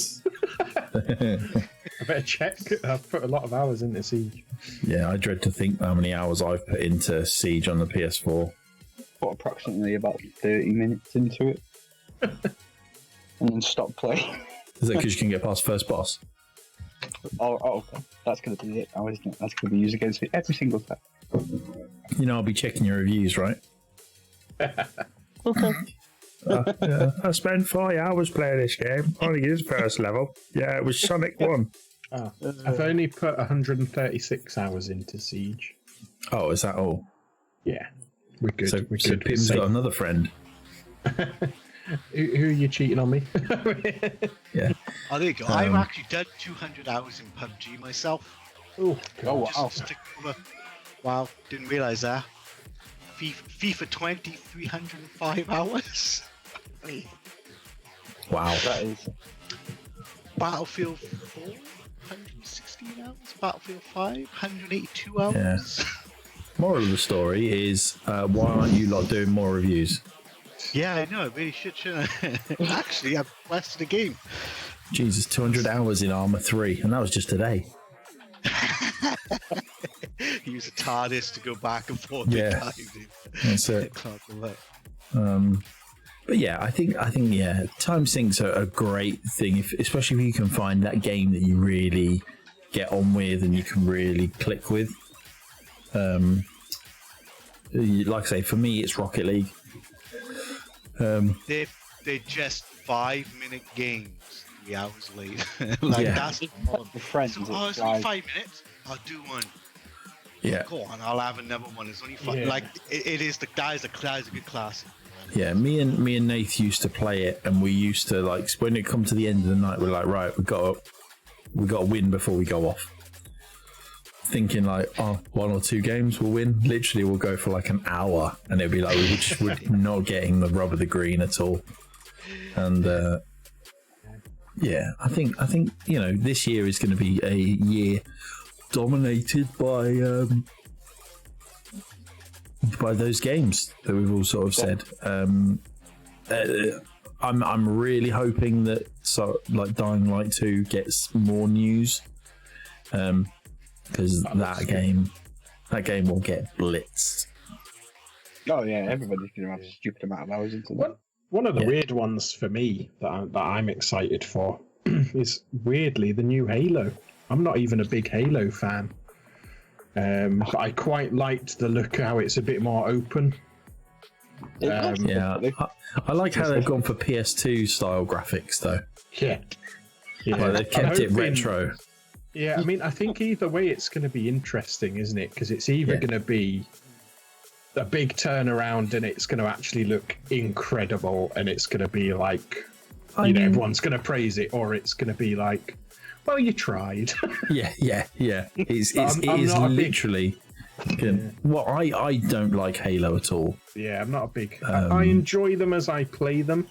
I better check. I've put a lot of hours into Siege. Yeah, I dread to think how many hours I've put into Siege on the PS4. put approximately about 30 minutes into it. And then stop playing. Is that because you can get past first boss? Oh, okay. That's going to be it. That's going to be used against me every single time. You know, I'll be checking your reviews, right? Okay. Yeah, I spent 4 hours playing this game. Only used first level. Yeah, it was Sonic 1. I've only put 136 hours into Siege. Oh, is that all? Yeah, we're good. So, we're so good. Pim's got another friend. Who are you cheating on me? Yeah. Oh, there you go. I've actually done 200 hours in PUBG myself. Oh, Oh, wow. Just stick over. Wow, didn't realize that. FIFA 20, 305 hours. Wow. That is. Battlefield 4, 116 hours. Battlefield 5, 182 hours. Yeah. Moral of the story is, why aren't you lot doing more reviews? Yeah, I know. I really shouldn't I? Actually, I've quested the game. Jesus, 200 hours in Arma 3, and that was just today. Use a TARDIS to go back and forth. Yeah. That's it. But yeah, I think yeah, time sinks are a great thing, especially if you can find that game that you really get on with and you can really click with. Like I say, for me, it's Rocket League. They're just 5-minute games. 3 hours late. Like, Yeah. that's the problem. The friends, So, it's it's only like- 5 minutes. I'll do one. Yeah. Go on, I'll have another one. It's only 5. Yeah. Like, it is the that is a good classic. Yeah, me and Nath used to play it, and we used to like when it come to the end of the night, we're like, right, we got to win before we go off. Thinking like, oh, 1 or 2 games we'll win. Literally, we'll go for like an hour, and it'd be like we're not getting the rub of the green at all. And yeah, I think this year is going to be a year dominated by those games that we've all sort of said. I'm really hoping that Dying Light 2 gets more news, because that game will get blitzed. Oh yeah, everybody's gonna have a stupid amount of hours into that. One of the Yeah. weird ones for me that I'm excited for is weirdly the new Halo. I'm not even a big Halo fan, but I quite liked the look how it's a bit more open. Yeah, I like how they've gone for PS2 style graphics though. Yeah, Like they've kept it hoping- retro. Yeah, I mean, I think either way it's going to be interesting, isn't it? Because it's either Yeah. going to be a big turnaround and it's going to actually look incredible and it's going to be like, everyone's going to praise it, or it's going to be like, well, you tried. Yeah. It is I'm not a big- literally. Well, I don't like Halo at all. Yeah, I'm not a big... I enjoy them as I play them,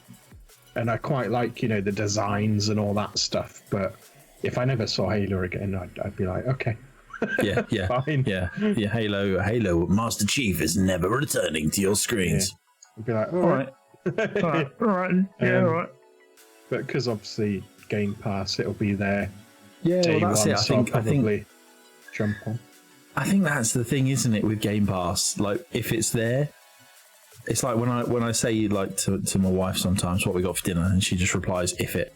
and I quite like, the designs and all that stuff, but if I never saw Halo again, I'd be like, okay. Yeah, Fine. yeah. Halo Master Chief is never returning to your screens. I'd be like, all All right. right, all right, yeah, all right. But because obviously Game Pass, it'll be there Yeah, day well, that's one, it. so I'll probably jump on. I think that's the thing, isn't it, with Game Pass? Like, if it's there, it's like when I say like to my wife sometimes what we got for dinner, and she just replies, "If it."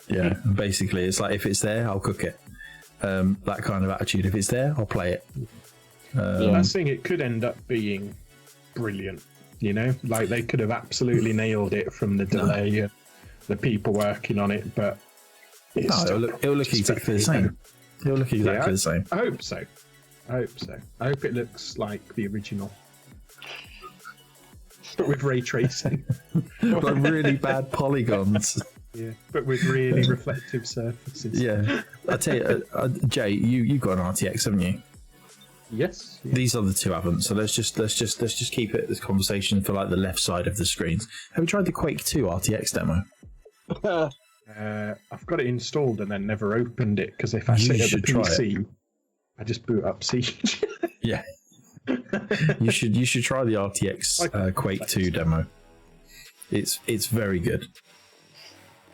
Yeah, basically, it's like if it's there, I'll cook it. That kind of attitude. If it's there, I'll play it. That's the thing, it could end up being brilliant, Like they could have absolutely nailed it from the delay and the people working on it, but it's it'll look exactly the same. It'll look exactly the same. I hope so. I hope it looks like the original. But with ray tracing. Like really bad polygons. Yeah, but with really reflective surfaces. Yeah, I tell you, Jay, you got an RTX, haven't you? Yes. Yeah. These other two haven't. So let's just keep it this conversation for like the left side of the screens. Have you tried the Quake 2 RTX demo? I've got it installed and then never opened it because if I You sit at the should try PC, I just boot up Siege. Yeah. you should try the RTX Quake 2 demo. It's very good.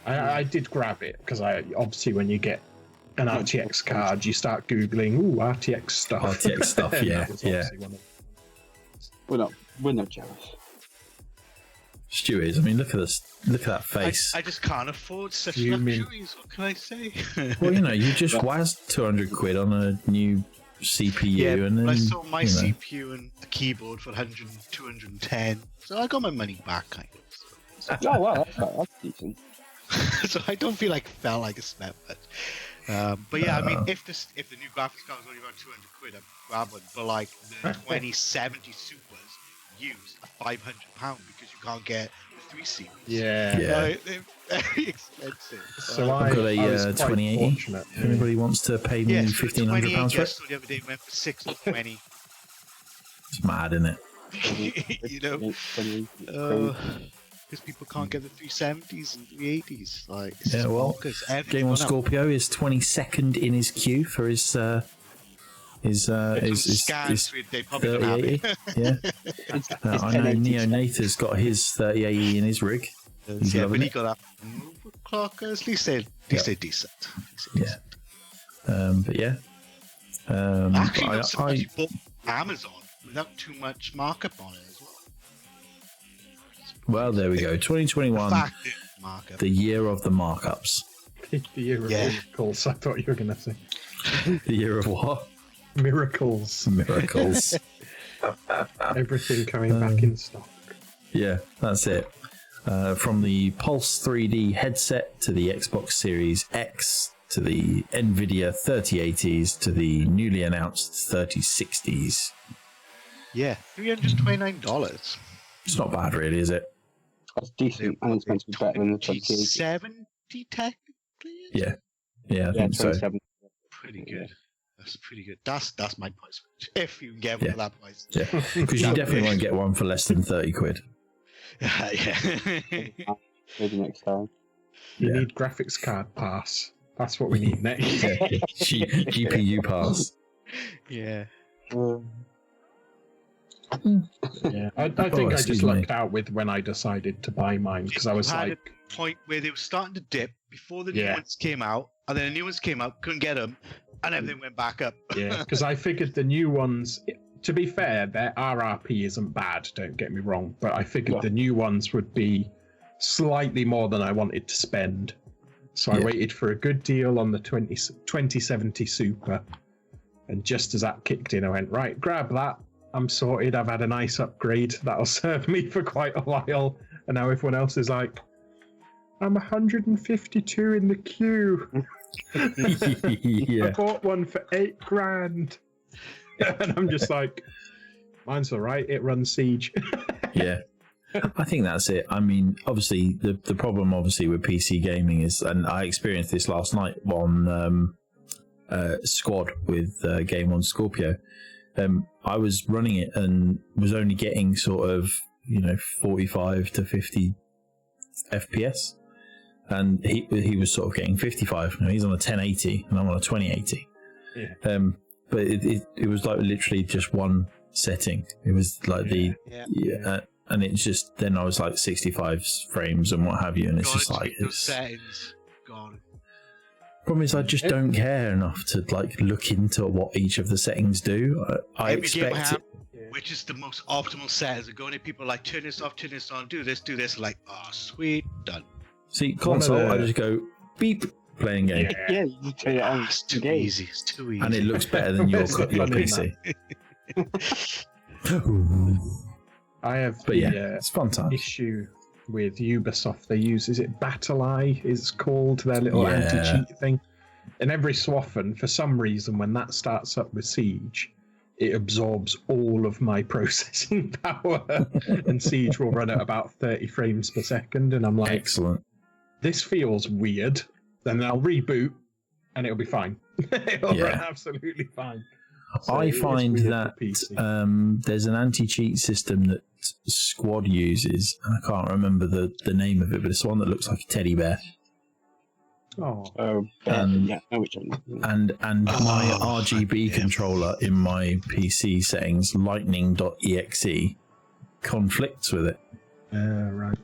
I did grab it because obviously when you get an RTX card, you start googling RTX stuff. RTX stuff, And yeah, that was yeah. obviously one of We're not jealous. Stu is. I mean, look at that face. I just can't afford such Fuming. luxuries. What can I say? Well, you just wazzed 200 quid on a new CPU, Yeah, and then but I sold my CPU and the keyboard for 100, 210. So I got my money back, kind of. Oh wow, that's decent. So I don't feel like it felt like a spent much. But yeah, I mean, if the new graphics card was only about 200 quid, I'd grab one. But like the 2070 Supers use £500 because you can't get the 3 series. Yeah. Yeah. They're very expensive. So I've got I was a quite 2080. fortunate. If anybody wants to pay me yeah, £1,500 for it, the other day went for 6 or 20. it's mad, isn't it? You know, because people can't get the 370s and 380s. Like, it's Yeah, just well, bonkers. Game on Everyone else- Scorpio is 22nd in his queue for his scans with they probably don't have 3080. it. Yeah, I know Neo Nathan's got his 3080 in his rig. He's Yeah, loving but he it. got that overclockers. At least they're decent. Yeah. But yeah. Actually, I- not so much. He bought Amazon without too much markup on it as well. Well, there we go. 2021, Fact is markup. the year of the markups. The year of Yeah. miracles, I thought you were going to say. The year of what? Miracles. Miracles. Everything coming back in stock. Yeah, that's it. From the Pulse 3D headset to the Xbox Series X to the NVIDIA 3080s to the newly announced 3060s. Yeah, $329. It's not bad, really, is it? That's decent, and it's meant to be better than the 2080. 70 technically? Yeah, I Yeah, think so. 27. Pretty good. That's pretty good. That's my price range. If you can get one for that price. Yeah, because you definitely won't get one for less than 30 quid. Yeah. Maybe next time. You need graphics card pass. That's what we need next. GPU pass. Yeah. Yeah, I think I just lucked out with when I decided to buy mine because I was had like, a point where they were starting to dip before the new ones came out, and then the new ones came out, couldn't get them, and everything went back up. yeah, because I figured the new ones. To be fair, their RRP isn't bad. Don't get me wrong, but I figured the new ones would be slightly more than I wanted to spend. So I waited for a good deal on the 2070 Super, and just as that kicked in, I went, right, grab that. I'm sorted. I've had a nice upgrade. That'll serve me for quite a while. And now everyone else is like, I'm 152 in the queue. I bought one for $8,000. And I'm just like, mine's all right. It runs Siege. Yeah. I think that's it. I mean, obviously, the problem with PC gaming is, and I experienced this last night on Squad with Game on Scorpio. I was running it and was only getting sort of 45 to 50 FPS, and he was sort of getting 55. He's on a 1080 and I'm on a 2080. Yeah. But it was like literally just one setting. It was like and it's just, then I was like 65 frames and what have you, and it's just like those settings gone. Problem is, I just don't care enough to like look into what each of the settings do. I expect it. Which is the most optimal settings. Are going to people like turn this off, turn this on, do this, like, oh sweet, done. See, console, I just go beep, playing game. Yeah, you turn it on. It's too easy. It's too easy. And it looks better than your PC. I have it's fun time. Issue with Ubisoft. They use, is it Battle Eye? It's called their little anti-cheat thing. And every so often, for some reason, when that starts up with Siege, it absorbs all of my processing power, and Siege will run at about 30 frames per second. And I'm like, excellent. This feels weird. Then I'll reboot, and it'll be fine. It'll run absolutely fine. So I find that there's an anti-cheat system that Squad uses. I can't remember the name of it, but it's one that looks like a teddy bear. And my RGB controller in my PC settings, lightning.exe, conflicts with it. Right.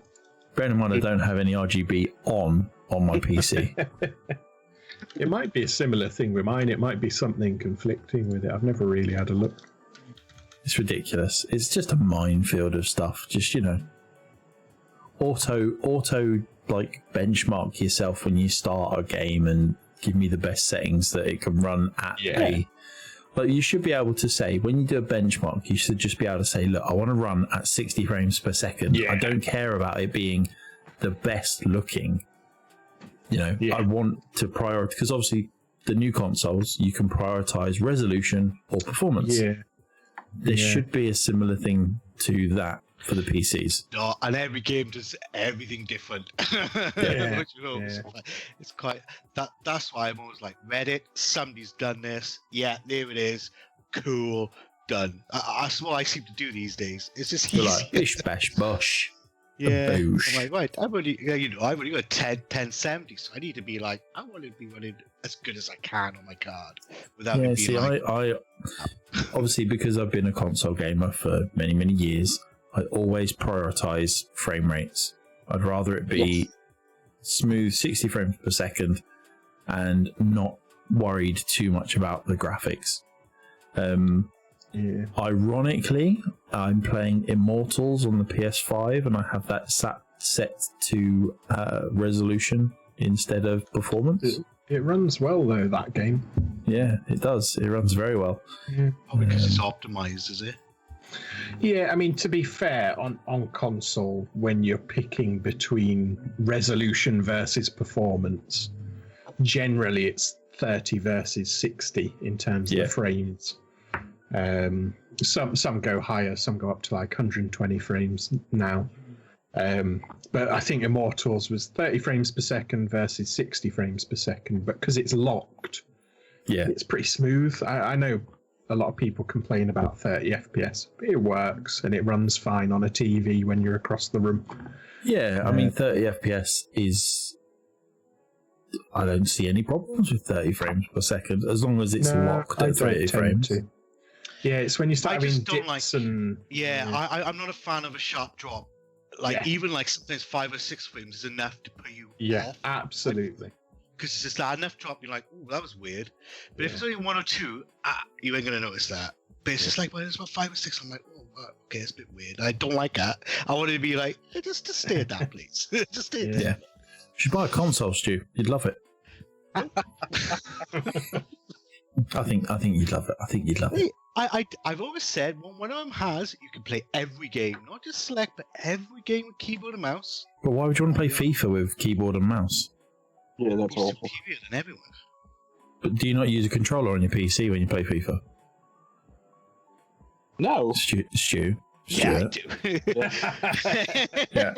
Bear in mind, I don't have any RGB on my PC. It might be a similar thing with mine. It might be something conflicting with it. I've never really had a look. It's ridiculous. It's just a minefield of stuff. Just, auto like benchmark yourself when you start a game and give me the best settings that it can run at But you should be able to say, when you do a benchmark, you should just be able to say, look, I want to run at 60 frames per second. I don't care about it being the best looking. I want to prioritize, because obviously the new consoles, you can prioritize resolution or performance. There should be a similar thing to that for the PCs. No, and every game does everything different. It's quite that's why I'm always like, Reddit, somebody's done this. Yeah, there it is. Cool, done. That's what I seem to do these days. It's just easy. Like bish bash bosh. Yeah, I'm like, right, I've only got 1070, so I need to be like, I want to be running as good as I can on my card without it being I obviously, because I've been a console gamer for many, many years, I always prioritize frame rates. I'd rather it be smooth 60 frames per second and not worried too much about the graphics. Ironically, I'm playing Immortals on the PS5 and I have that set to resolution instead of performance. It runs well though, that game. Yeah, it does. It runs very well. Because it's optimized, is it? Yeah, I mean, to be fair, on console, when you're picking between resolution versus performance, generally it's 30 versus 60 in terms of the frames. Some go higher, some go up to like 120 frames now. But I think Immortals was 30 frames per second versus 60 frames per second, but because it's locked, it's pretty smooth. I know a lot of people complain about 30 FPS, but it works and it runs fine on a TV when you're across the room. Yeah, I mean, 30 FPS is... I don't see any problems with 30 frames per second, as long as it's locked at 30 frames. Yeah, it's when you start having dips and... I'm not a fan of a sharp drop. Even like sometimes 5 or 6 frames is enough to put you off. Yeah, absolutely. Because it's just that enough drop, you're like, oh, that was weird. But if it's only 1 or 2, you ain't going to notice that. But it's just like, when it's about 5 or 6, I'm like, oh, okay, it's a bit weird. I don't like that. I want it to be like, hey, just stay at that, please. Just stay at that. Yeah. You should buy a console, Stu. You'd love it. I think you'd love it. I think you'd love it. I've always said, one of them has, you can play every game. Not just select, but every game with keyboard and mouse. But why would you want to play FIFA with keyboard and mouse? Yeah, that's awful. Superior than everyone. But do you not use a controller on your PC when you play FIFA? No. Stu? Yeah, I do. Yeah.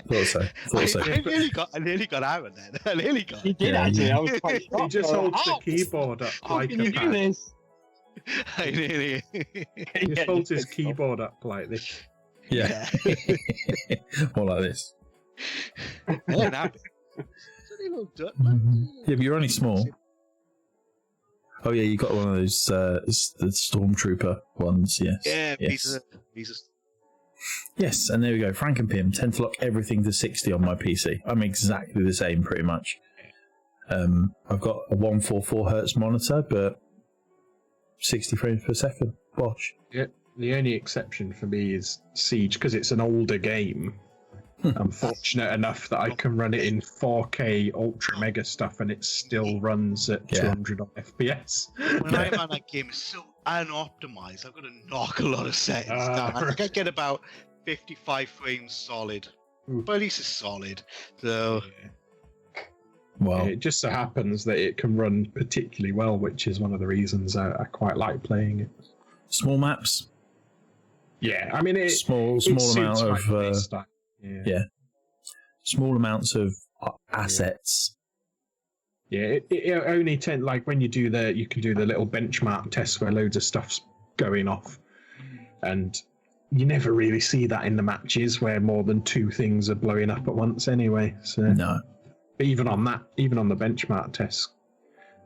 Thought so. I nearly got out of that. I nearly got. You did actually. I was quite He just holds the keyboard up How like can a you do this? I nearly. He just holds his keyboard up like this. Yeah. More like this. Yeah, but you're only small. Oh yeah, you got one of those the Stormtrooper ones, yes. Yeah, yes. pieces. Yes, and there we go. Frank and Pim tend to lock everything to 60 on my PC. I'm exactly the same, pretty much. I've got a 144 hertz monitor, but 60 frames per second. Bosh. Yeah, the only exception for me is Siege, because it's an older game. I'm fortunate enough that I can run it in 4K ultra mega stuff, and it still runs at 200 FPS. When I run that game, it's so unoptimized. I've got to knock a lot of settings down. I think I get about 55 frames solid, but at least it's solid. So, well, it just so happens that it can run particularly well, which is one of the reasons I quite like playing it. Small maps. Yeah, I mean, small amount of. Yeah. Small amounts of assets. Yeah, it only like when you can do the little benchmark tests where loads of stuff's going off, and you never really see that in the matches where more than 2 things are blowing up at once anyway. So no. But even on the benchmark tests,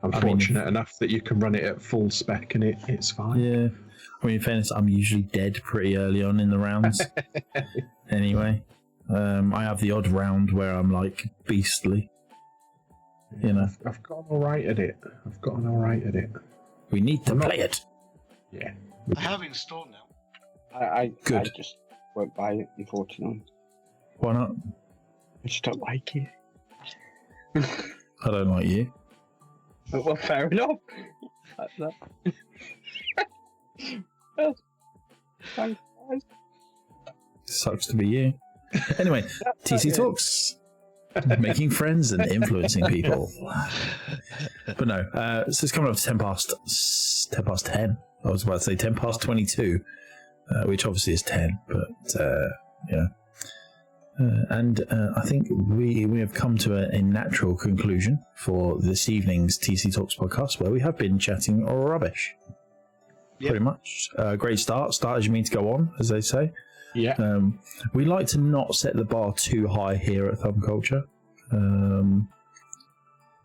I'm fortunate enough that you can run it at full spec and it's fine. Yeah. I mean, in fairness, I'm usually dead pretty early on in the rounds. Anyway. I have the odd round where I'm like beastly. You know. I've gotten all right at it. We need to play it. Yeah. I have it installed now. I Good. just won't buy it, unfortunately. Why not? I just don't like it. I don't like you. Well, fair enough. Well, thanks, guys. Sucks to be you. Anyway, TC Talks. Making friends and influencing people. But no, so it's coming up to 10 past 10. I was about to say 10 past 22, which obviously is 10, but yeah. And I think we have come to a natural conclusion for this evening's TC Talks podcast, where we have been chatting rubbish. Yep. Pretty much. Great start. Start as you mean to go on, as they say. Yeah. We like to not set the bar too high here at Thumb Culture.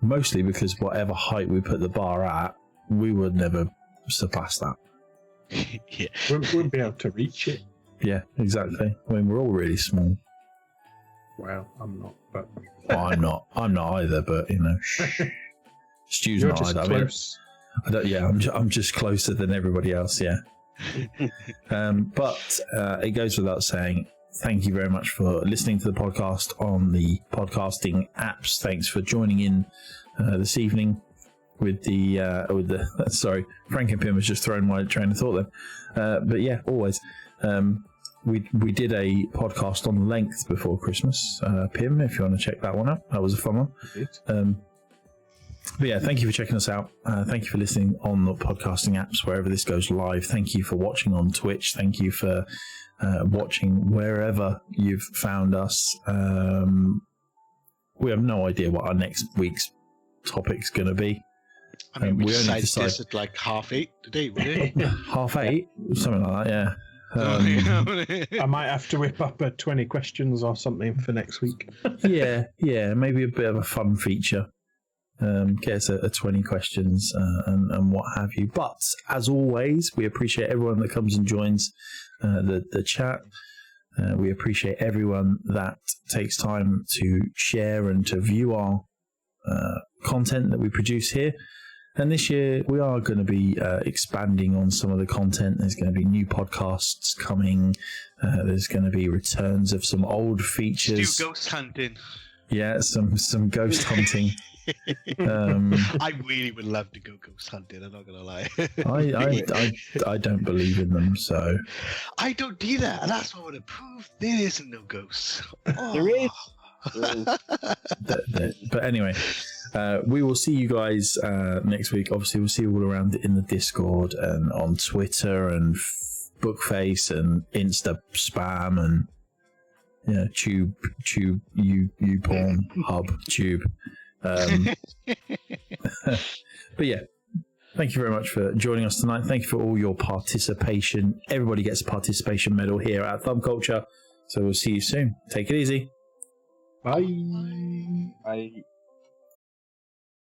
Mostly because whatever height we put the bar at, we would never surpass that. Yeah. Wouldn't be able to reach it. Yeah, exactly. I mean, we're all really small. Well, I'm not, but... Well, I'm not either, but, you know. Stu's You're not just either. close. I'm just closer than everybody else, yeah. But it goes without saying, thank you very much for listening to the podcast on the podcasting apps. Thanks for joining in this evening. with the sorry, Frank and Pim has just thrown my train of thought then. But yeah, always. We did a podcast on length before Christmas. Pim, if you want to check that one out, that was a fun one. But yeah, thank you for checking us out. Thank you for listening on the podcasting apps wherever this goes live. Thank you for watching on Twitch. Thank you for watching wherever you've found us. We have no idea what our next week's topic's going to be. I mean, we decided decide this at like 8:30 today, really. 8:30, something like that. Yeah. I might have to whip up 20 questions or something for next week. yeah, maybe a bit of a fun feature. Get us a 20 questions and what have you. But as always, we appreciate everyone that comes and joins the chat. We appreciate everyone that takes time to share and to view our content that we produce here. And this year we are going to be expanding on some of the content. There's going to be new podcasts coming. There's going to be returns of some old features. Do ghost hunting. Yeah, some ghost hunting. I really would love to go ghost hunting. I'm not gonna lie. I don't believe in them, so I don't either, and that's what I want to prove. There isn't no ghosts. Oh. There is. But anyway, we will see you guys next week. Obviously, we'll see you all around in the Discord and on Twitter and Bookface and Insta spam and Tube, you porn hub Tube. But yeah, thank you very much for joining us tonight. Thank you for all your participation. Everybody gets a participation medal here at Thumb Culture. So we'll see you soon. Take it easy. Bye. Bye.